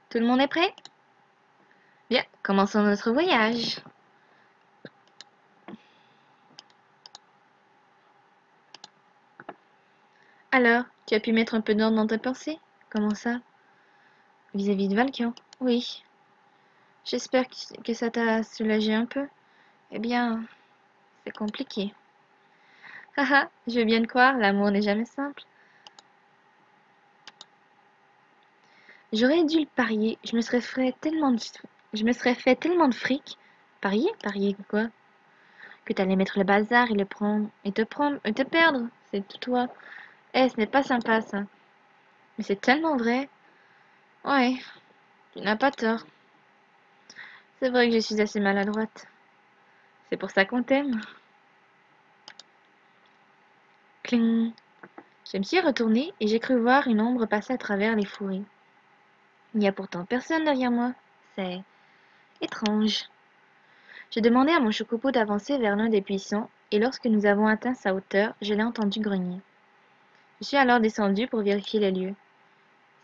Tout le monde est prêt? Bien, commençons notre voyage. Alors, tu as pu mettre un peu d'ordre dans tes pensées? Comment ça? Vis-à-vis de Valkian? Oui. J'espère que ça t'a soulagé un peu. Eh bien, c'est compliqué. Haha, je veux bien te croire, l'amour n'est jamais simple. J'aurais dû le parier, je me serais fait tellement de fric. Parier? Parier quoi? Que t'allais mettre le bazar et le prendre, et te perdre. C'est tout toi. Eh, ce n'est pas sympa ça. Mais c'est tellement vrai. Ouais, tu n'as pas tort. C'est vrai que je suis assez maladroite. C'est pour ça qu'on t'aime. Cling. Je me suis retournée et j'ai cru voir une ombre passer à travers les fourrés. Il n'y a pourtant personne derrière moi. C'est étrange. J'ai demandé à mon chocobo d'avancer vers l'un des buissons, et lorsque nous avons atteint sa hauteur, je l'ai entendu grogner. Je suis alors descendue pour vérifier les lieux.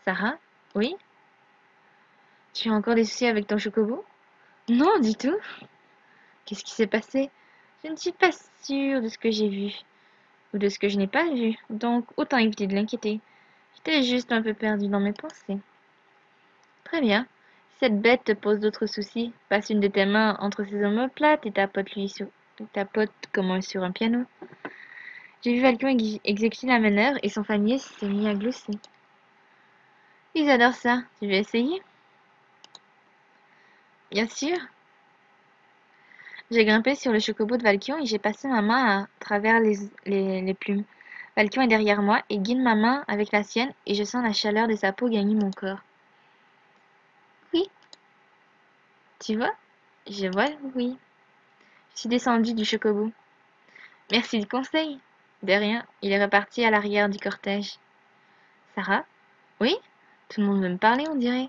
Sarah? Oui? Tu as encore des soucis avec ton chocobo? Non, du tout. Qu'est-ce qui s'est passé? Je ne suis pas sûre de ce que j'ai vu, ou de ce que je n'ai pas vu, donc autant éviter de l'inquiéter. J'étais juste un peu perdue dans mes pensées. Très bien. Si cette bête te pose d'autres soucis, passe une de tes mains entre ses omoplates et tapote comme sur un piano. J'ai vu Valkion exécuter la manœuvre et son familier s'est mis à glousser. Ils adorent ça. Tu veux essayer? Bien sûr. J'ai grimpé sur le chocobo de Valkion et j'ai passé ma main à travers les plumes. Valkion est derrière moi et guide ma main avec la sienne et je sens la chaleur de sa peau gagner mon corps. Oui, tu vois? Je vois, oui. Je suis descendue du chocobo. Merci du conseil. De rien, il est reparti à l'arrière du cortège. Sarah? Oui? Tout le monde veut me parler, on dirait.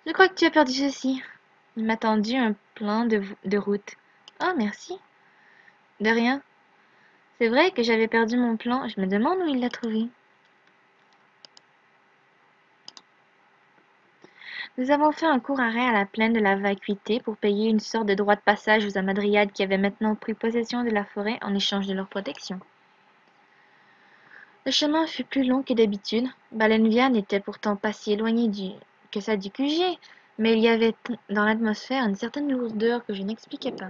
Je crois que tu as perdu ceci. Il m'a tendu un plan de route. Oh, merci. De rien. C'est vrai que j'avais perdu mon plan. Je me demande où il l'a trouvé. Nous avons fait un court arrêt à la plaine de la vacuité pour payer une sorte de droit de passage aux Amadriades qui avaient maintenant pris possession de la forêt en échange de leur protection. Le chemin fut plus long que d'habitude. Balenvia n'était pourtant pas si éloigné que ça du QG, mais il y avait dans l'atmosphère une certaine lourdeur que je n'expliquais pas.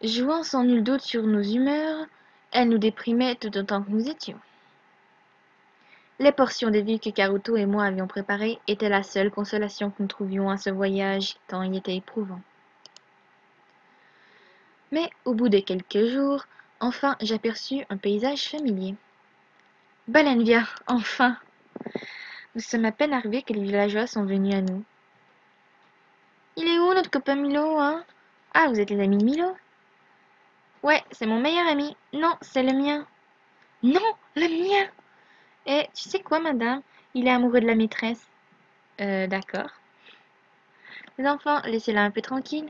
Jouant sans nul doute sur nos humeurs, elle nous déprimait tout autant que nous étions. Les portions de vie que Caruto et moi avions préparées étaient la seule consolation que nous trouvions à ce voyage, tant il était éprouvant. Mais au bout de quelques jours, enfin j'aperçus un paysage familier. Balenvia, enfin! Nous sommes à peine arrivés que les villageois sont venus à nous. Il est où notre copain Milo, hein? Ah, vous êtes les amis de Milo? Ouais, c'est mon meilleur ami. Non, c'est le mien. Non, le mien! Eh, tu sais quoi, madame? Il est amoureux de la maîtresse. D'accord. Les enfants, laissez-la un peu tranquille.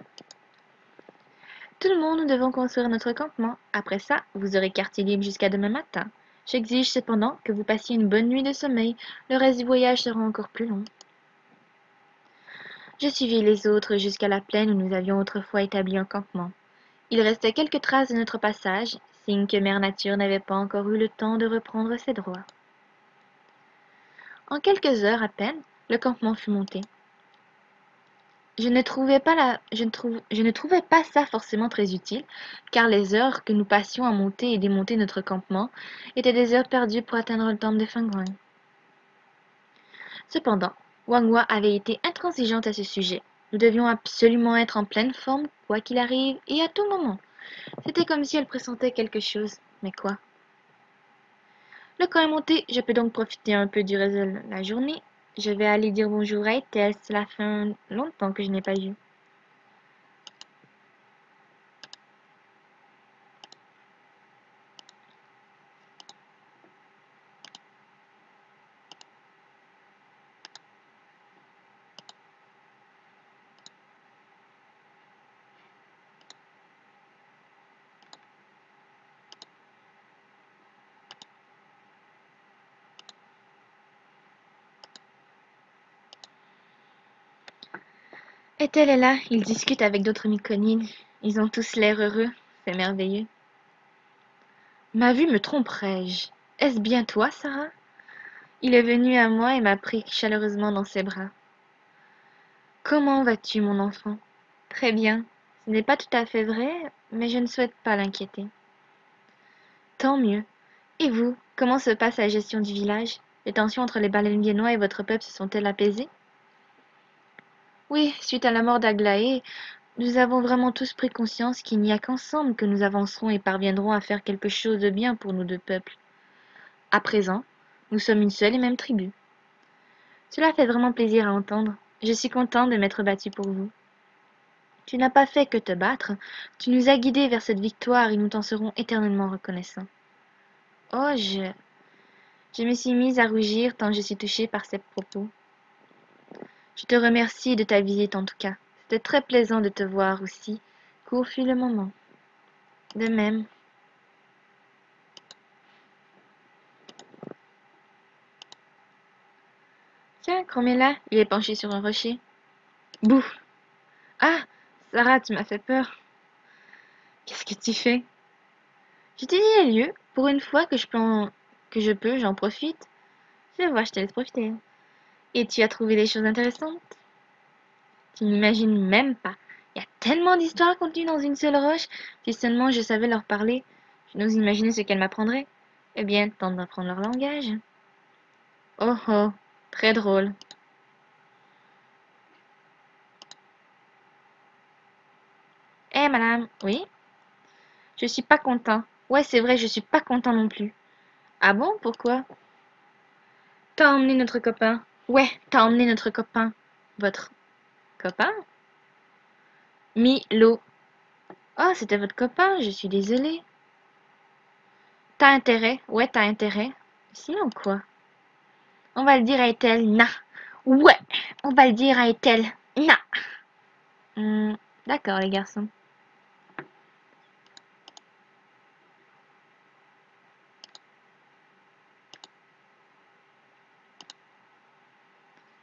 Tout le monde, nous devons construire notre campement. Après ça, vous aurez quartier libre jusqu'à demain matin. J'exige cependant que vous passiez une bonne nuit de sommeil. Le reste du voyage sera encore plus long. Je suivis les autres jusqu'à la plaine où nous avions autrefois établi un campement. Il restait quelques traces de notre passage, signe que Mère Nature n'avait pas encore eu le temps de reprendre ses droits. En quelques heures à peine, le campement fut monté. Je ne trouvais pas ça forcément très utile, car les heures que nous passions à monter et démonter notre campement étaient des heures perdues pour atteindre le temple de Fenghuang. Cependant, Wang Hua avait été intransigeante à ce sujet. Nous devions absolument être en pleine forme, quoi qu'il arrive, et à tout moment. C'était comme si elle pressentait quelque chose. Mais quoi? Le camp est monté, je peux donc profiter un peu du reste de la journée. Je vais aller dire bonjour à Ethel, cela fait longtemps que je n'ai pas vu. Ethel est là, ils discutent avec d'autres myconines. Ils ont tous l'air heureux, c'est merveilleux. Ma vue me tromperais-je? Est-ce bien toi, Sarah? Il est venu à moi et m'a pris chaleureusement dans ses bras. Comment vas-tu, mon enfant? Très bien. Ce n'est pas tout à fait vrai, mais je ne souhaite pas l'inquiéter. Tant mieux. Et vous, comment se passe la gestion du village? Les tensions entre les baleines viennois et votre peuple se sont-elles apaisées? Oui, suite à la mort d'Aglaé, nous avons vraiment tous pris conscience qu'il n'y a qu'ensemble que nous avancerons et parviendrons à faire quelque chose de bien pour nos deux peuples. À présent, nous sommes une seule et même tribu. Cela fait vraiment plaisir à entendre. Je suis content de m'être battu pour vous. Tu n'as pas fait que te battre, tu nous as guidés vers cette victoire et nous t'en serons éternellement reconnaissants. Oh, je me suis mise à rougir tant je suis touchée par ces propos. Je te remercie de ta visite en tout cas. C'était très plaisant de te voir aussi. Court fut le moment. De même. Tiens, Chromela, il est penché sur un rocher. Bouh! Ah! Sarah, tu m'as fait peur. Qu'est-ce que tu fais? Je t'ai dit les lieux. Pour une fois que je peux, j'en profite. Je vois, je te laisse profiter. Et tu as trouvé des choses intéressantes? Tu n'imagines même pas. Il y a tellement d'histoires contenues dans une seule roche. Si seulement je savais leur parler, je n'ose imaginer ce qu'elles m'apprendraient. Eh bien, tente d'apprendre leur langage. Oh oh, très drôle. Eh madame, oui? Je suis pas content. Ouais, c'est vrai, je suis pas content non plus. Ah bon, pourquoi? T'as emmené notre copain. Ouais, t'as emmené notre copain. Votre copain? Milo. Oh, c'était votre copain, je suis désolée. T'as intérêt? Ouais, t'as intérêt. Sinon quoi? On va le dire à Ethel, na. Ouais, on va le dire à Ethel, na. Hmm, d'accord, les garçons.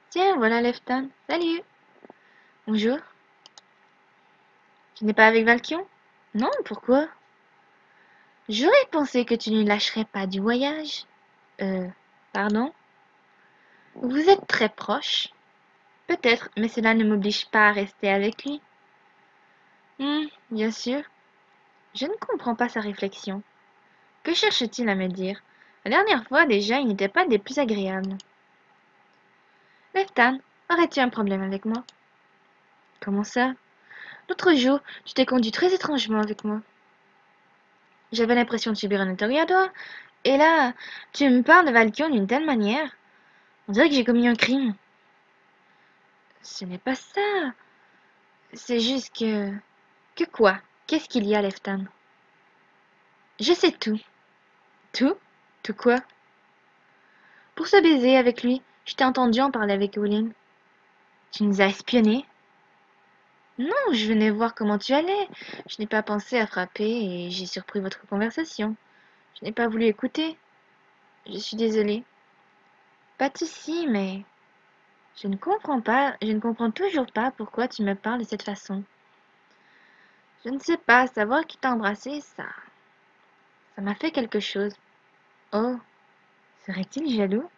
Tiens, voilà Lefton. Salut. Bonjour. Tu n'es pas avec Valkion? Non, pourquoi? J'aurais pensé que tu ne lâcherais pas du voyage. Euh, pardon? Vous êtes très proches. Peut-être, mais cela ne m'oblige pas à rester avec lui. Bien sûr. Je ne comprends pas sa réflexion. Que cherche-t-il à me dire? La dernière fois, déjà, il n'était pas des plus agréables. Leftan, aurais-tu un problème avec moi? Comment ça? L'autre jour, tu t'es conduit très étrangement avec moi. J'avais l'impression de subir un interrogatoire, et là, tu me parles de Valkion d'une telle manière. On dirait que j'ai commis un crime. Ce n'est pas ça. C'est juste que... Que quoi? Qu'est-ce qu'il y a, Leftan? Je sais tout. Tout? Tout quoi? Pour ce baiser avec lui, je t'ai entendu en parler avec Olin. Tu nous as espionnés? Non, je venais voir comment tu allais. Je n'ai pas pensé à frapper et j'ai surpris votre conversation. Je n'ai pas voulu écouter. Je suis désolée. Pas de souci, mais je ne comprends pas, je ne comprends toujours pas pourquoi tu me parles de cette façon. Je ne sais pas, savoir qui t'a embrassé, ça m'a fait quelque chose. Oh, serait-il jaloux?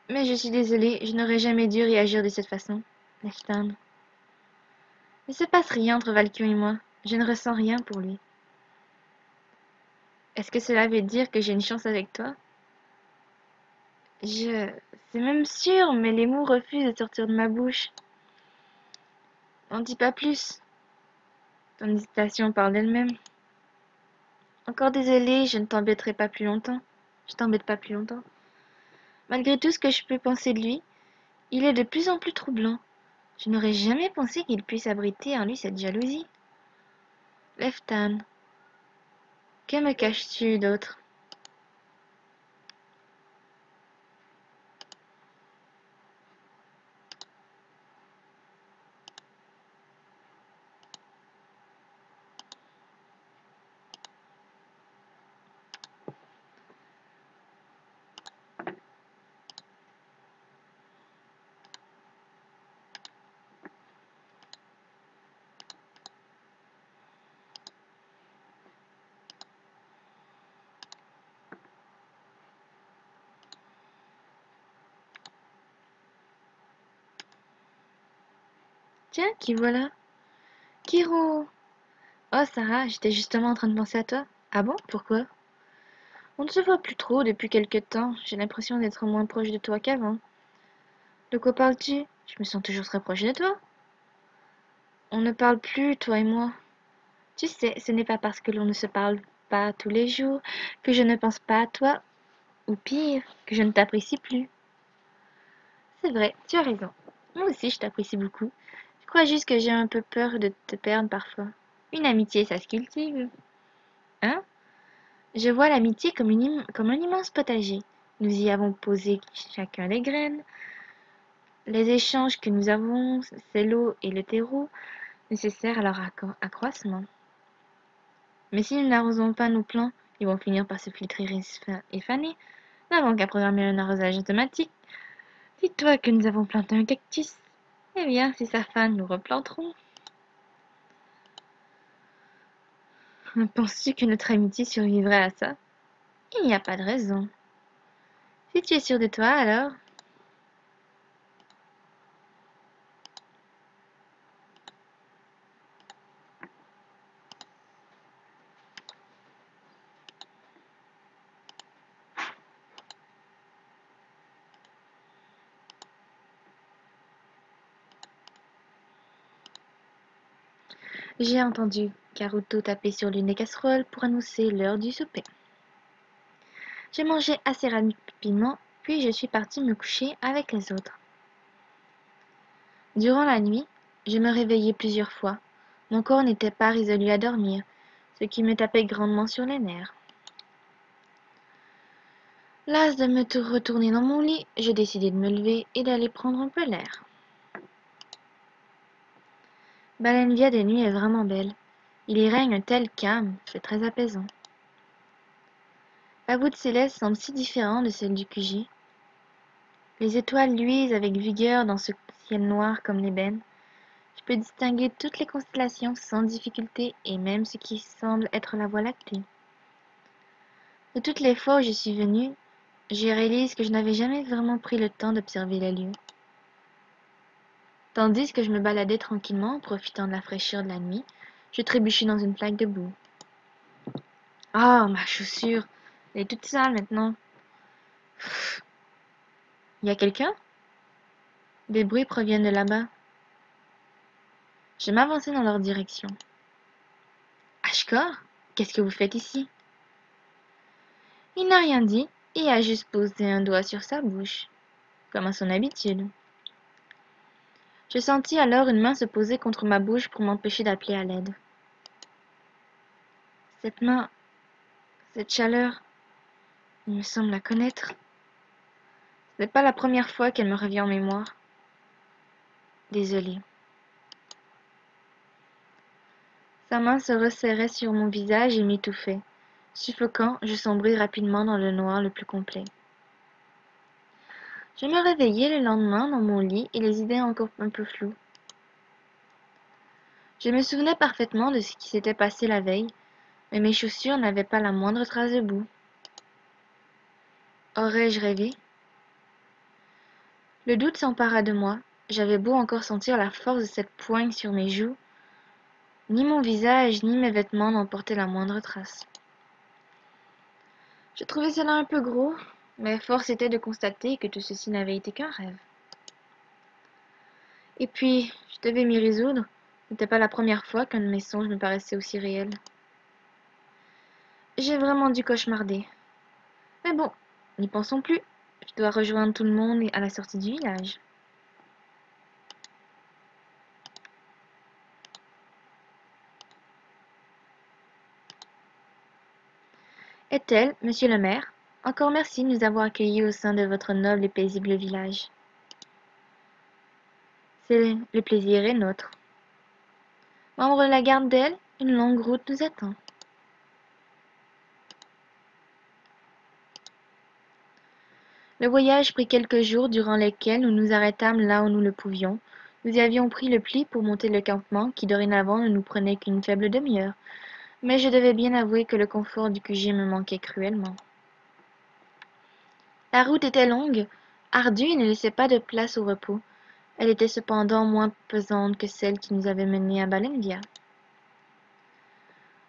Mais je suis désolée, je n'aurais jamais dû réagir de cette façon. Leftan. Il ne se passe rien entre Valkyrie et moi. Je ne ressens rien pour lui. Est-ce que cela veut dire que j'ai une chance avec toi? Je... C'est même sûr, mais les mots refusent de sortir de ma bouche. N'en dis pas plus. Ton hésitation parle d'elle-même. Encore désolée, je ne t'embêterai pas plus longtemps. Je t'embête pas plus longtemps. Malgré tout ce que je peux penser de lui, il est de plus en plus troublant. Je n'aurais jamais pensé qu'il puisse abriter en lui cette jalousie. Leftan, que me caches-tu d'autre? Tiens, qui voilà? Kiro! Oh, Sarah, j'étais justement en train de penser à toi. Ah bon? Pourquoi? On ne se voit plus trop depuis quelque temps. J'ai l'impression d'être moins proche de toi qu'avant. De quoi parles-tu? Je me sens toujours très proche de toi. On ne parle plus, toi et moi. Tu sais, ce n'est pas parce que l'on ne se parle pas tous les jours que je ne pense pas à toi, ou pire, que je ne t'apprécie plus. C'est vrai, tu as raison. Moi aussi, je t'apprécie beaucoup. Je crois juste que j'ai un peu peur de te perdre parfois. Une amitié, ça se cultive. Hein? Je vois l'amitié comme, comme un immense potager. Nous y avons posé chacun les graines. Les échanges que nous avons, c'est l'eau et le terreau nécessaires à leur accroissement. Mais si nous n'arrosons pas nos plants, ils vont finir par se filtrer et faner. Nous n'avons qu'à programmer un arrosage automatique. Dis-toi que nous avons planté un cactus. Eh bien, si ça fane, nous replanterons. Penses-tu que notre amitié survivrait à ça? Il n'y a pas de raison. Si tu es sûr de toi, alors... J'ai entendu Caruto taper sur l'une des casseroles pour annoncer l'heure du souper. J'ai mangé assez rapidement, puis je suis partie me coucher avec les autres. Durant la nuit, je me réveillais plusieurs fois. Mon corps n'était pas résolu à dormir, ce qui me tapait grandement sur les nerfs. Las de me retourner dans mon lit, je décidai de me lever et d'aller prendre un peu l'air. Balenvia des nuits est vraiment belle. Il y règne un tel calme, c'est très apaisant. La voûte céleste semble si différente de celle du QG. Les étoiles luisent avec vigueur dans ce ciel noir comme l'ébène. Je peux distinguer toutes les constellations sans difficulté et même ce qui semble être la Voie lactée. De toutes les fois où je suis venue, je réalise que je n'avais jamais vraiment pris le temps d'observer les lieux. Tandis que je me baladais tranquillement, profitant de la fraîcheur de la nuit, je trébuchais dans une plaque de boue. Ah, ma chaussure! Elle est toute sale maintenant. Y a quelqu'un? Des bruits proviennent de là-bas. Je m'avançai dans leur direction. Ashkor, qu'est-ce que vous faites ici? Il n'a rien dit et a juste posé un doigt sur sa bouche, comme à son habitude. Je sentis alors une main se poser contre ma bouche pour m'empêcher d'appeler à l'aide. Cette main, cette chaleur, il me semble la connaître. Ce n'est pas la première fois qu'elle me revient en mémoire. Désolée. Sa main se resserrait sur mon visage et m'étouffait. Suffocant, je sombrai rapidement dans le noir le plus complet. Je me réveillai le lendemain dans mon lit et les idées encore un peu floues. Je me souvenais parfaitement de ce qui s'était passé la veille, mais mes chaussures n'avaient pas la moindre trace de boue. Aurais-je rêvé? Le doute s'empara de moi. J'avais beau encore sentir la force de cette poigne sur mes joues, ni mon visage ni mes vêtements n'en portaient la moindre trace. Je trouvais cela un peu gros, mais force était de constater que tout ceci n'avait été qu'un rêve. Et puis, je devais m'y résoudre. Ce n'était pas la première fois qu'un de mes songes me paraissait aussi réel. J'ai vraiment dû cauchemarder. Mais bon, n'y pensons plus. Je dois rejoindre tout le monde à la sortie du village. Est-elle, monsieur le maire? Encore merci de nous avoir accueillis au sein de votre noble et paisible village. Le plaisir est nôtre. Membre de la garde d'elle, une longue route nous attend. Le voyage prit quelques jours durant lesquels nous nous arrêtâmes là où nous le pouvions. Nous y avions pris le pli pour monter le campement qui dorénavant ne nous prenait qu'une faible demi-heure. Mais je devais bien avouer que le confort du QG me manquait cruellement. La route était longue, ardue et ne laissait pas de place au repos. Elle était cependant moins pesante que celle qui nous avait menés à Balenvia.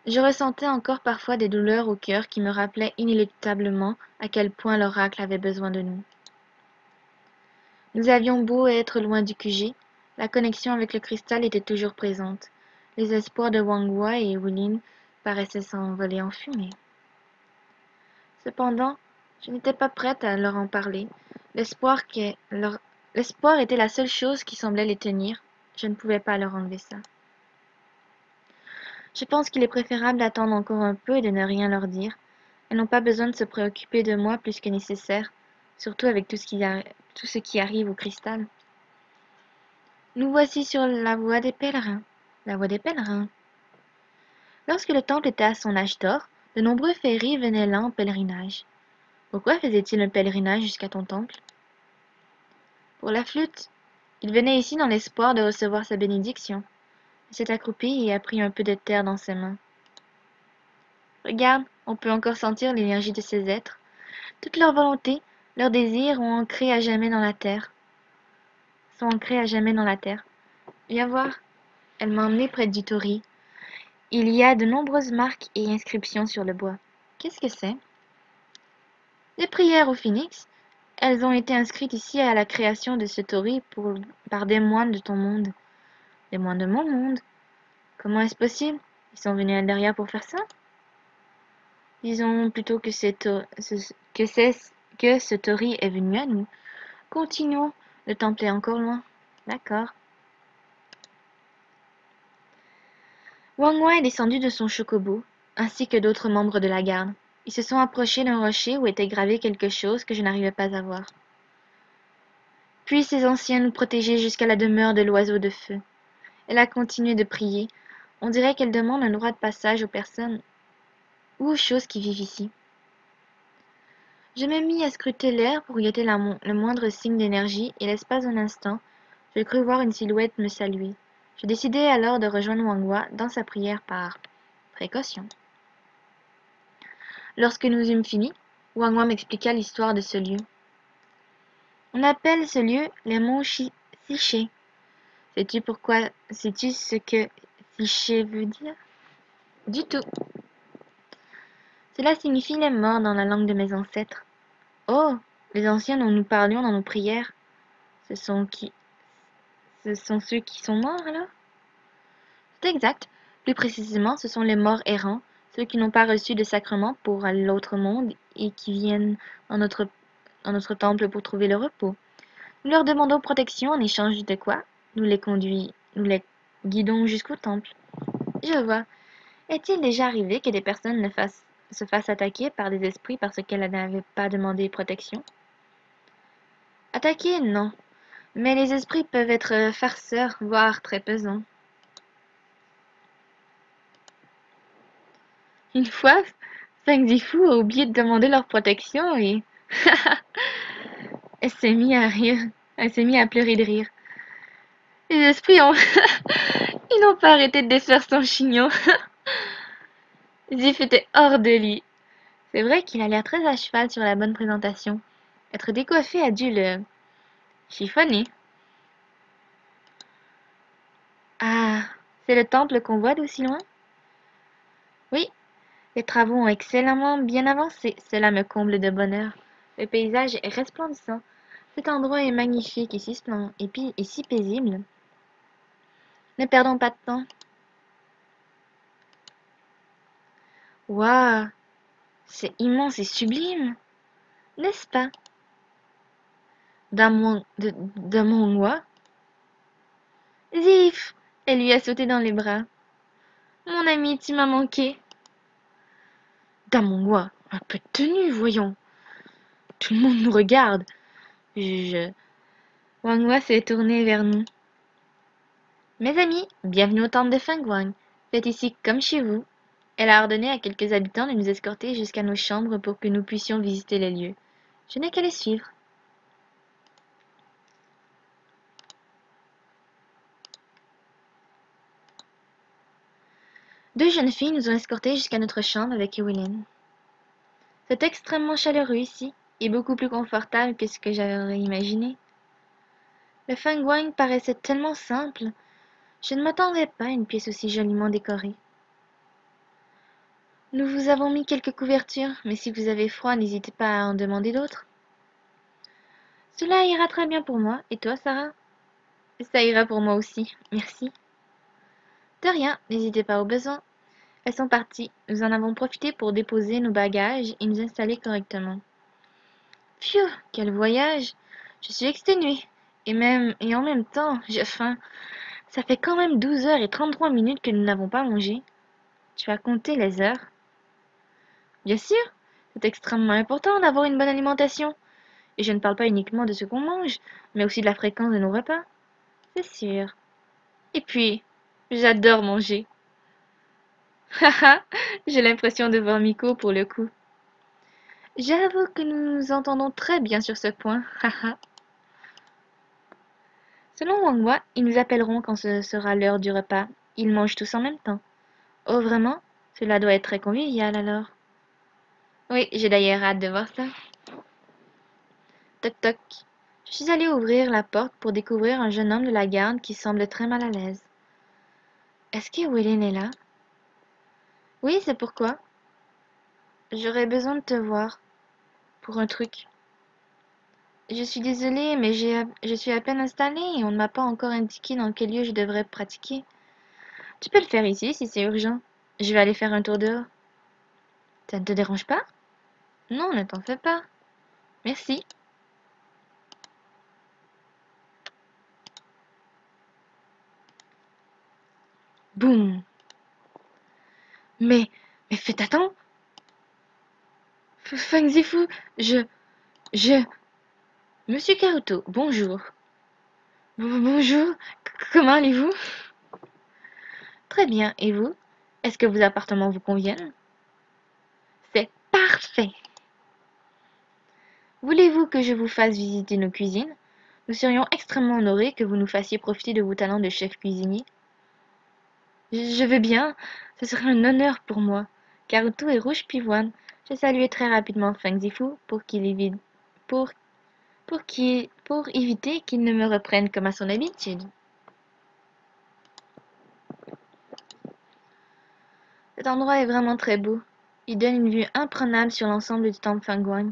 Je ressentais encore parfois des douleurs au cœur qui me rappelaient inéluctablement à quel point l'oracle avait besoin de nous. Nous avions beau être loin du QG, la connexion avec le cristal était toujours présente. Les espoirs de Wangwa et Wulin paraissaient s'envoler en fumée. Cependant, je n'étais pas prête à leur en parler. L'espoir était la seule chose qui semblait les tenir. Je ne pouvais pas leur enlever ça. Je pense qu'il est préférable d'attendre encore un peu et de ne rien leur dire. Elles n'ont pas besoin de se préoccuper de moi plus que nécessaire, surtout avec tout ce qui arrive au cristal. Nous voici sur la voie des pèlerins. La voie des pèlerins. Lorsque le temple était à son âge d'or, de nombreux féeris venaient là en pèlerinage. Pourquoi faisait-il un pèlerinage jusqu'à ton temple? Pour la flûte. Il venait ici dans l'espoir de recevoir sa bénédiction. Il s'est accroupi et a pris un peu de terre dans ses mains. Regarde, on peut encore sentir l'énergie de ces êtres. Toute leur volonté, leurs désirs ont ancré à jamais dans la terre. Sont ancrés à jamais dans la terre. Viens voir. Elle m'a emmené près du Tori. Il y a de nombreuses marques et inscriptions sur le bois. Qu'est-ce que c'est? Des prières au phénix. Elles ont été inscrites ici à la création de ce Tori par des moines de ton monde. Des moines de mon monde? Comment est-ce possible? Ils sont venus à derrière pour faire ça? Disons plutôt que ce Tori est venu à nous. Continuons. Le temple est encore loin. D'accord. Wang Wai est descendu de son chocobo, ainsi que d'autres membres de la garde. Ils se sont approchés d'un rocher où était gravé quelque chose que je n'arrivais pas à voir. Puis ces anciens nous protégeaient jusqu'à la demeure de l'oiseau de feu. Elle a continué de prier. On dirait qu'elle demande un droit de passage aux personnes ou aux choses qui vivent ici. Je me mis à scruter l'air pour guetter le moindre signe d'énergie, et l'espace d'un instant, je crus voir une silhouette me saluer. Je décidai alors de rejoindre Wang Hua dans sa prière par précaution. Lorsque nous eûmes fini, Wang Hua m'expliqua l'histoire de ce lieu. On appelle ce lieu les monts Siché. Sais-tu ce que Siché veut dire? Du tout. Cela signifie les morts dans la langue de mes ancêtres. Oh, les anciens dont nous parlions dans nos prières, ce sont ceux qui sont morts alors? C'est exact. Plus précisément, ce sont les morts errants, ceux qui n'ont pas reçu de sacrement pour l'autre monde et qui viennent dans notre temple pour trouver le repos. Nous leur demandons protection en échange de quoi nous les guidons jusqu'au temple. Je vois. Est-il déjà arrivé que des personnes se fassent attaquer par des esprits parce qu'elles n'avaient pas demandé protection? Attaquer, non. Mais les esprits peuvent être farceurs, voire très pesants. Une fois, 5 a oublié de demander leur protection et elle s'est mise à rire. Elle s'est mise à pleurer de rire. Les esprits ont... Ils n'ont pas arrêté de défaire son chignon. Zif était hors de lui. C'est vrai qu'il a l'air très à cheval sur la bonne présentation. Être décoiffé a dû le chiffonner. Ah, c'est le temple qu'on voit d'aussi loin? Oui, les travaux ont excellemment bien avancé. Cela me comble de bonheur. Le paysage est resplendissant. Cet endroit est magnifique et si paisible. Ne perdons pas de temps. Waouh, c'est immense et sublime, n'est-ce pas? D'un moi? Zif! Elle lui a sauté dans les bras. Mon ami, tu m'as manqué. Damon-moi, un peu de tenue, voyons. Tout le monde nous regarde. Je... Wang Hua s'est tourné vers nous. Mes amis, bienvenue au temple de Fengwang. Faites ici comme chez vous. Elle a ordonné à quelques habitants de nous escorter jusqu'à nos chambres pour que nous puissions visiter les lieux. Je n'ai qu'à les suivre. Deux jeunes filles nous ont escortés jusqu'à notre chambre avec Evelyn. C'est extrêmement chaleureux ici, et beaucoup plus confortable que ce que j'aurais imaginé. Le Fengwang paraissait tellement simple. Je ne m'attendais pas à une pièce aussi joliment décorée. Nous vous avons mis quelques couvertures, mais si vous avez froid, n'hésitez pas à en demander d'autres. Cela ira très bien pour moi. Et toi, Sarah? Ça ira pour moi aussi, merci. De rien, n'hésitez pas au besoin. Elles sont parties. Nous en avons profité pour déposer nos bagages et nous installer correctement. Phew, quel voyage! Je suis exténuée. Et en même temps, j'ai faim. Ça fait quand même 12h33 que nous n'avons pas mangé. Tu as compté les heures? Bien sûr, c'est extrêmement important d'avoir une bonne alimentation. Et je ne parle pas uniquement de ce qu'on mange, mais aussi de la fréquence de nos repas. C'est sûr. Et puis, j'adore manger. Haha, j'ai l'impression de voir Miko pour le coup. J'avoue que nous nous entendons très bien sur ce point. Haha. Selon Wang Hua, ils nous appelleront quand ce sera l'heure du repas. Ils mangent tous en même temps. Oh vraiment? Cela doit être très convivial alors. Oui, j'ai d'ailleurs hâte de voir ça. Toc toc. Je suis allée ouvrir la porte pour découvrir un jeune homme de la garde qui semble très mal à l'aise. Est-ce que Willen est là? Oui, c'est pourquoi. J'aurais besoin de te voir. Pour un truc. Je suis désolée, mais je suis à peine installée et on ne m'a pas encore indiqué dans quel lieu je devrais pratiquer. Tu peux le faire ici si c'est urgent. Je vais aller faire un tour dehors. Ça ne te dérange pas? Non, ne t'en fais pas. Merci. Boum. Mais, mais faites attendre. Feng Zifu, je... Monsieur Karuto, bonjour. Bonjour, comment allez-vous? Très bien, et vous? Est-ce que vos appartements vous conviennent? C'est parfait. Voulez-vous que je vous fasse visiter nos cuisines? Nous serions extrêmement honorés que vous nous fassiez profiter de vos talents de chef cuisinier. Je veux bien, ce serait un honneur pour moi. Karuto et Rouge Pivoine. J'ai salué très rapidement Feng Zifu pour qu'il évite, pour, pour éviter qu'il ne me reprenne comme à son habitude. Cet endroit est vraiment très beau. Il donne une vue imprenable sur l'ensemble du temple Fangguan.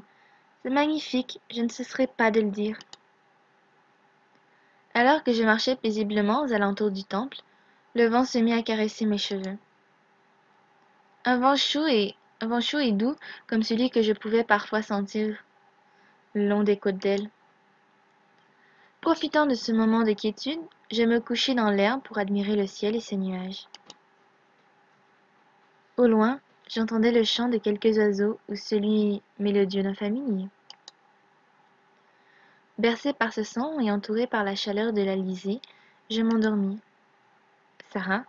C'est magnifique, je ne cesserai pas de le dire. Alors que je marchais paisiblement aux alentours du temple, le vent se mit à caresser mes cheveux. Un vent chaud et doux comme celui que je pouvais parfois sentir le long des côtes d'Elle. Profitant de ce moment de quiétude, je me couchai dans l'herbe pour admirer le ciel et ses nuages. Au loin, j'entendais le chant de quelques oiseaux ou celui mélodieux d'un familier. Bercé par ce son et entouré par la chaleur de l'Alizé, je m'endormis. Sarah,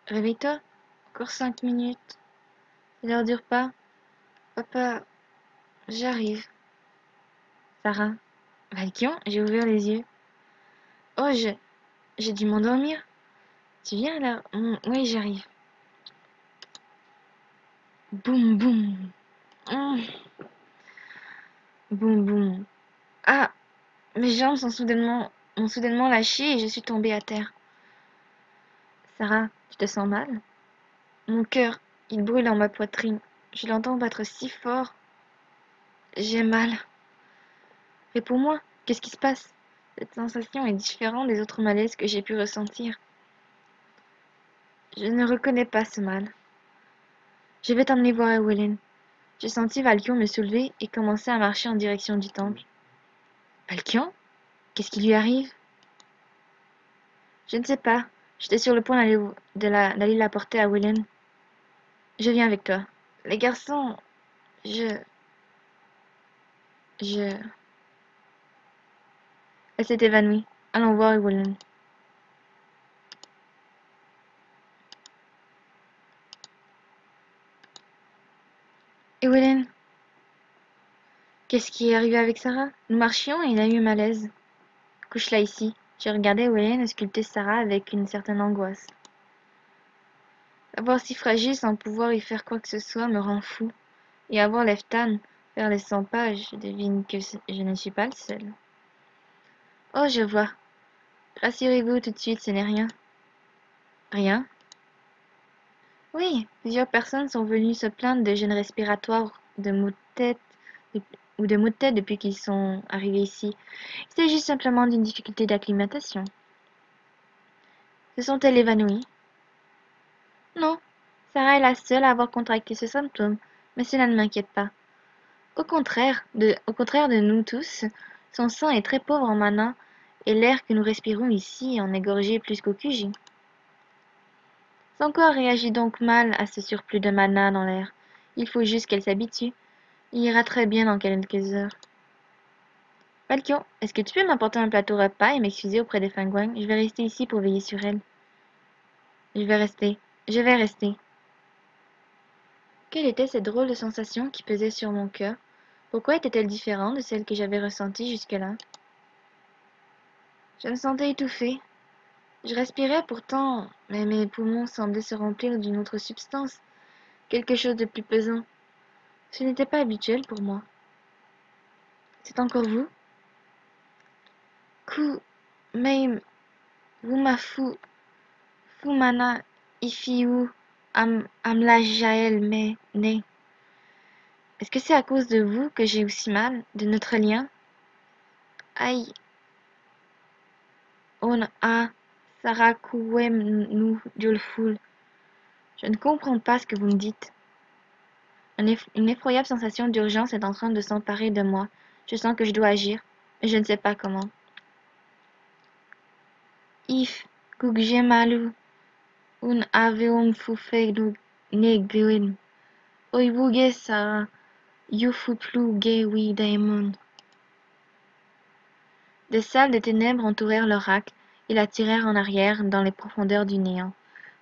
réveille-toi, encore 5 minutes. C'est l'heure du repas. Papa, j'arrive. Sarah, Valkion, j'ai ouvert les yeux. Oh, j'ai dû m'endormir. Tu viens là? Oui, j'arrive. Boum, boum. Hum, Boum, boum. Ah, mes jambes m'ont soudainement lâché et je suis tombée à terre. Sarah, tu te sens mal? Mon cœur, il brûle en ma poitrine. Je l'entends battre si fort. J'ai mal. Réponds-moi, qu'est-ce qui se passe? Cette sensation est différente des autres malaises que j'ai pu ressentir. Je ne reconnais pas ce mal. Je vais t'emmener voir Eowyn. J'ai senti Valkion me soulever et commencer à marcher en direction du temple. Valkion? Qu'est-ce qui lui arrive? Je ne sais pas. J'étais sur le point d'aller la porter à Eowyn. Je viens avec toi. Les garçons, je... je... Elle s'est évanouie. Allons voir Eowyn. Eowyn, qu'est-ce qui est arrivé avec Sarah? Nous marchions et il a eu un malaise. Couche-la ici. J'ai regardé Eowyn sculpter Sarah avec une certaine angoisse. La voir si fragile sans pouvoir y faire quoi que ce soit me rend fou. Et à voir Leftan faire les 100 pages, je devine que je ne suis pas le seul. Oh, je vois. Rassurez-vous tout de suite, ce n'est rien. Rien? Oui, plusieurs personnes sont venues se plaindre de gênes respiratoires, de maux de tête, ou de maux de tête depuis qu'ils sont arrivés ici. Il s'agit simplement d'une difficulté d'acclimatation. Se sont-elles évanouies? Non, Sarah est la seule à avoir contracté ce symptôme, mais cela ne m'inquiète pas. Au contraire de nous tous, son sang est très pauvre en mana, et l'air que nous respirons ici en est gorgé plus qu'au QG. Son corps réagit donc mal à ce surplus de mana dans l'air. Il faut juste qu'elle s'habitue. Il ira très bien dans quelques heures. Valkion, est-ce que tu peux m'apporter un plateau repas et m'excuser auprès des Fangwang? Je vais rester ici pour veiller sur elle. Je vais rester. Je vais rester. Quelle était cette drôle de sensation qui pesait sur mon cœur? Pourquoi était-elle différente de celle que j'avais ressentie jusque-là? Je me sentais étouffée. Je respirais pourtant, mais mes poumons semblaient se remplir d'une autre substance, quelque chose de plus pesant. Ce n'était pas habituel pour moi. C'est encore vous? Ku, Meim, Wumafu, Fumana, Ifiu, Amlajael, mais, né. Est-ce que c'est à cause de vous que j'ai aussi mal, de notre lien? Aïe, on a, Sarakuem, nous, Diolful. Je ne comprends pas ce que vous me dites. Une effroyable sensation d'urgence est en train de s'emparer de moi. Je sens que je dois agir, mais je ne sais pas comment. If, Kugjemalu, un aveum fufegnu neguin. Oibuge sa, Yufuplu gewi daemon. Des salles de ténèbres entourèrent l'oracle et la tirèrent en arrière dans les profondeurs du néant.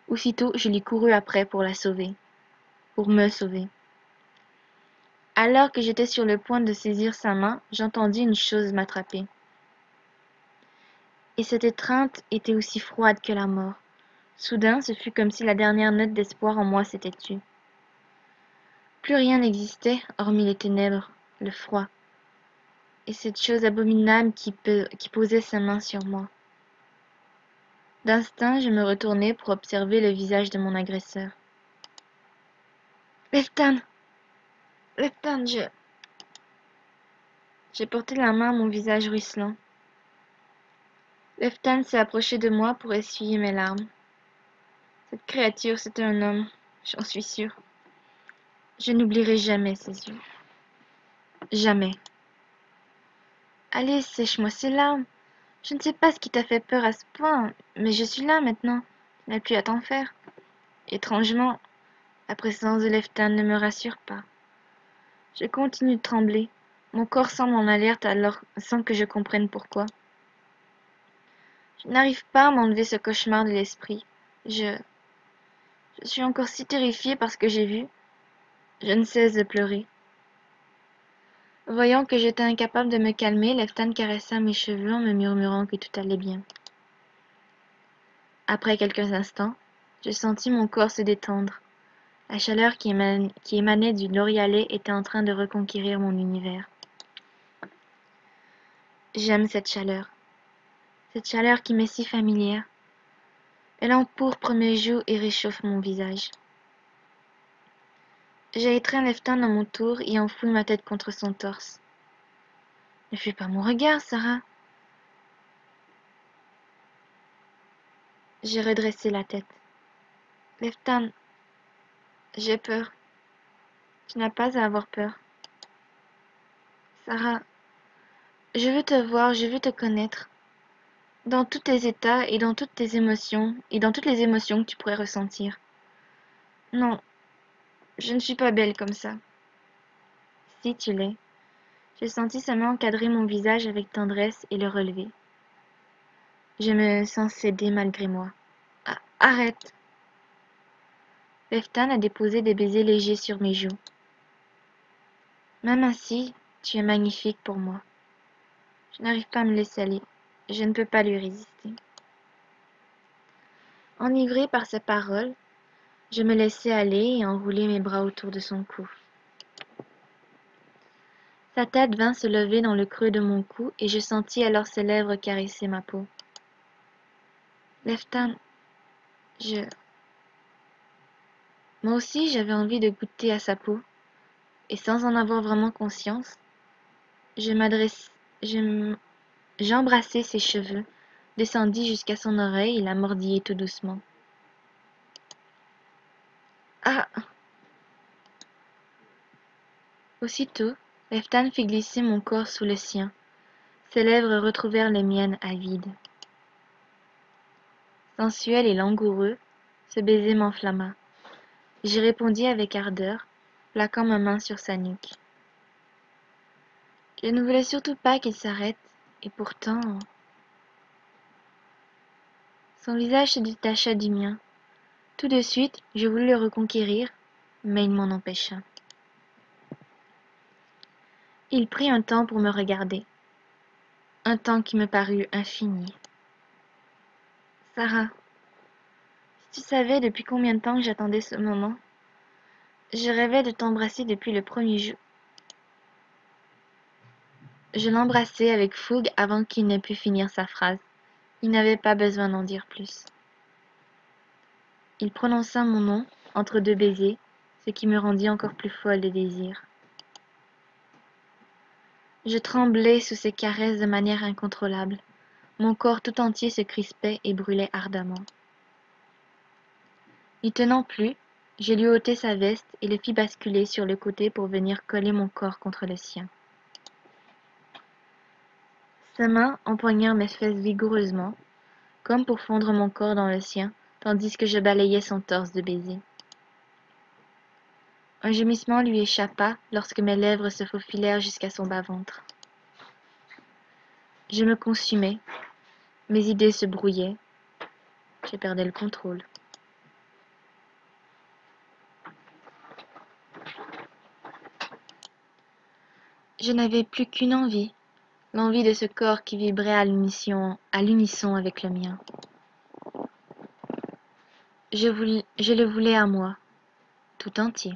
Aussitôt, je lui courus après pour la sauver, pour me sauver. Alors que j'étais sur le point de saisir sa main, j'entendis une chose m'attraper. Et cette étreinte était aussi froide que la mort. Soudain, ce fut comme si la dernière note d'espoir en moi s'était tue. Plus rien n'existait, hormis les ténèbres, le froid, et cette chose abominable qui posait sa main sur moi. D'instinct, je me retournai pour observer le visage de mon agresseur. Leftan! Leftan, J'ai porté la main à mon visage ruisselant. Leftan s'est approché de moi pour essuyer mes larmes. Cette créature, c'était un homme, j'en suis sûre. Je n'oublierai jamais ses yeux. Jamais. Allez, sèche-moi ces larmes. Je ne sais pas ce qui t'a fait peur à ce point, mais je suis là maintenant. Tu n'as plus à t'en faire. Étrangement, la présence de Leftan ne me rassure pas. Je continue de trembler. Mon corps semble en alerte alors sans que je comprenne pourquoi. Je n'arrive pas à m'enlever ce cauchemar de l'esprit. Je suis encore si terrifiée par ce que j'ai vu. Je ne cesse de pleurer. Voyant que j'étais incapable de me calmer, Leftan caressa mes cheveux en me murmurant que tout allait bien. Après quelques instants, je sentis mon corps se détendre. La chaleur qui émanait du laurialet était en train de reconquérir mon univers. J'aime cette chaleur qui m'est si familière. Elle empourpre mes joues et réchauffe mon visage. J'ai étreint Leftan à mon tour et enfoui ma tête contre son torse. Ne fuis pas mon regard, Sarah. J'ai redressé la tête. Leftan, j'ai peur. Tu n'as pas à avoir peur. Sarah, je veux te voir, je veux te connaître. Dans tous tes états et dans toutes tes émotions, et dans toutes les émotions que tu pourrais ressentir. Non, je ne suis pas belle comme ça. Si tu l'es. J'ai senti sa main encadrer mon visage avec tendresse et le relever. Je me sens céder malgré moi. Ah, arrête! Leftan a déposé des baisers légers sur mes joues. Même ainsi, tu es magnifique pour moi. Je n'arrive pas à me laisser aller. Je ne peux pas lui résister. Enivrée par ses paroles, je me laissai aller et enroulai mes bras autour de son cou. Sa tête vint se lever dans le creux de mon cou et je sentis alors ses lèvres caresser ma peau. Leftan, moi aussi j'avais envie de goûter à sa peau, et sans en avoir vraiment conscience, j'embrassai ses cheveux, descendis jusqu'à son oreille et la mordillai tout doucement. Ah! Aussitôt, Leftan fit glisser mon corps sous le sien. Ses lèvres retrouvèrent les miennes avides. Sensuel et langoureux, ce baiser m'enflamma. J'y répondis avec ardeur, plaquant ma main sur sa nuque. Je ne voulais surtout pas qu'il s'arrête, et pourtant... Son visage se détacha du mien. Tout de suite, je voulus le reconquérir, mais il m'en empêcha. Il prit un temps pour me regarder, un temps qui me parut infini. Sarah, si tu savais depuis combien de temps que j'attendais ce moment, je rêvais de t'embrasser depuis le premier jour. Je l'embrassai avec fougue avant qu'il n'ait pu finir sa phrase. Il n'avait pas besoin d'en dire plus. Il prononça mon nom entre deux baisers, ce qui me rendit encore plus folle de désir. Je tremblais sous ses caresses de manière incontrôlable. Mon corps tout entier se crispait et brûlait ardemment. N'y tenant plus, je lui ôtai sa veste et le fis basculer sur le côté pour venir coller mon corps contre le sien. Sa main empoigna mes fesses vigoureusement, comme pour fondre mon corps dans le sien, tandis que je balayais son torse de baisers. Un gémissement lui échappa lorsque mes lèvres se faufilèrent jusqu'à son bas-ventre. Je me consumais, mes idées se brouillaient, je perdais le contrôle. Je n'avais plus qu'une envie, l'envie de ce corps qui vibrait à l'unisson avec le mien. Je le voulais à moi, tout entier.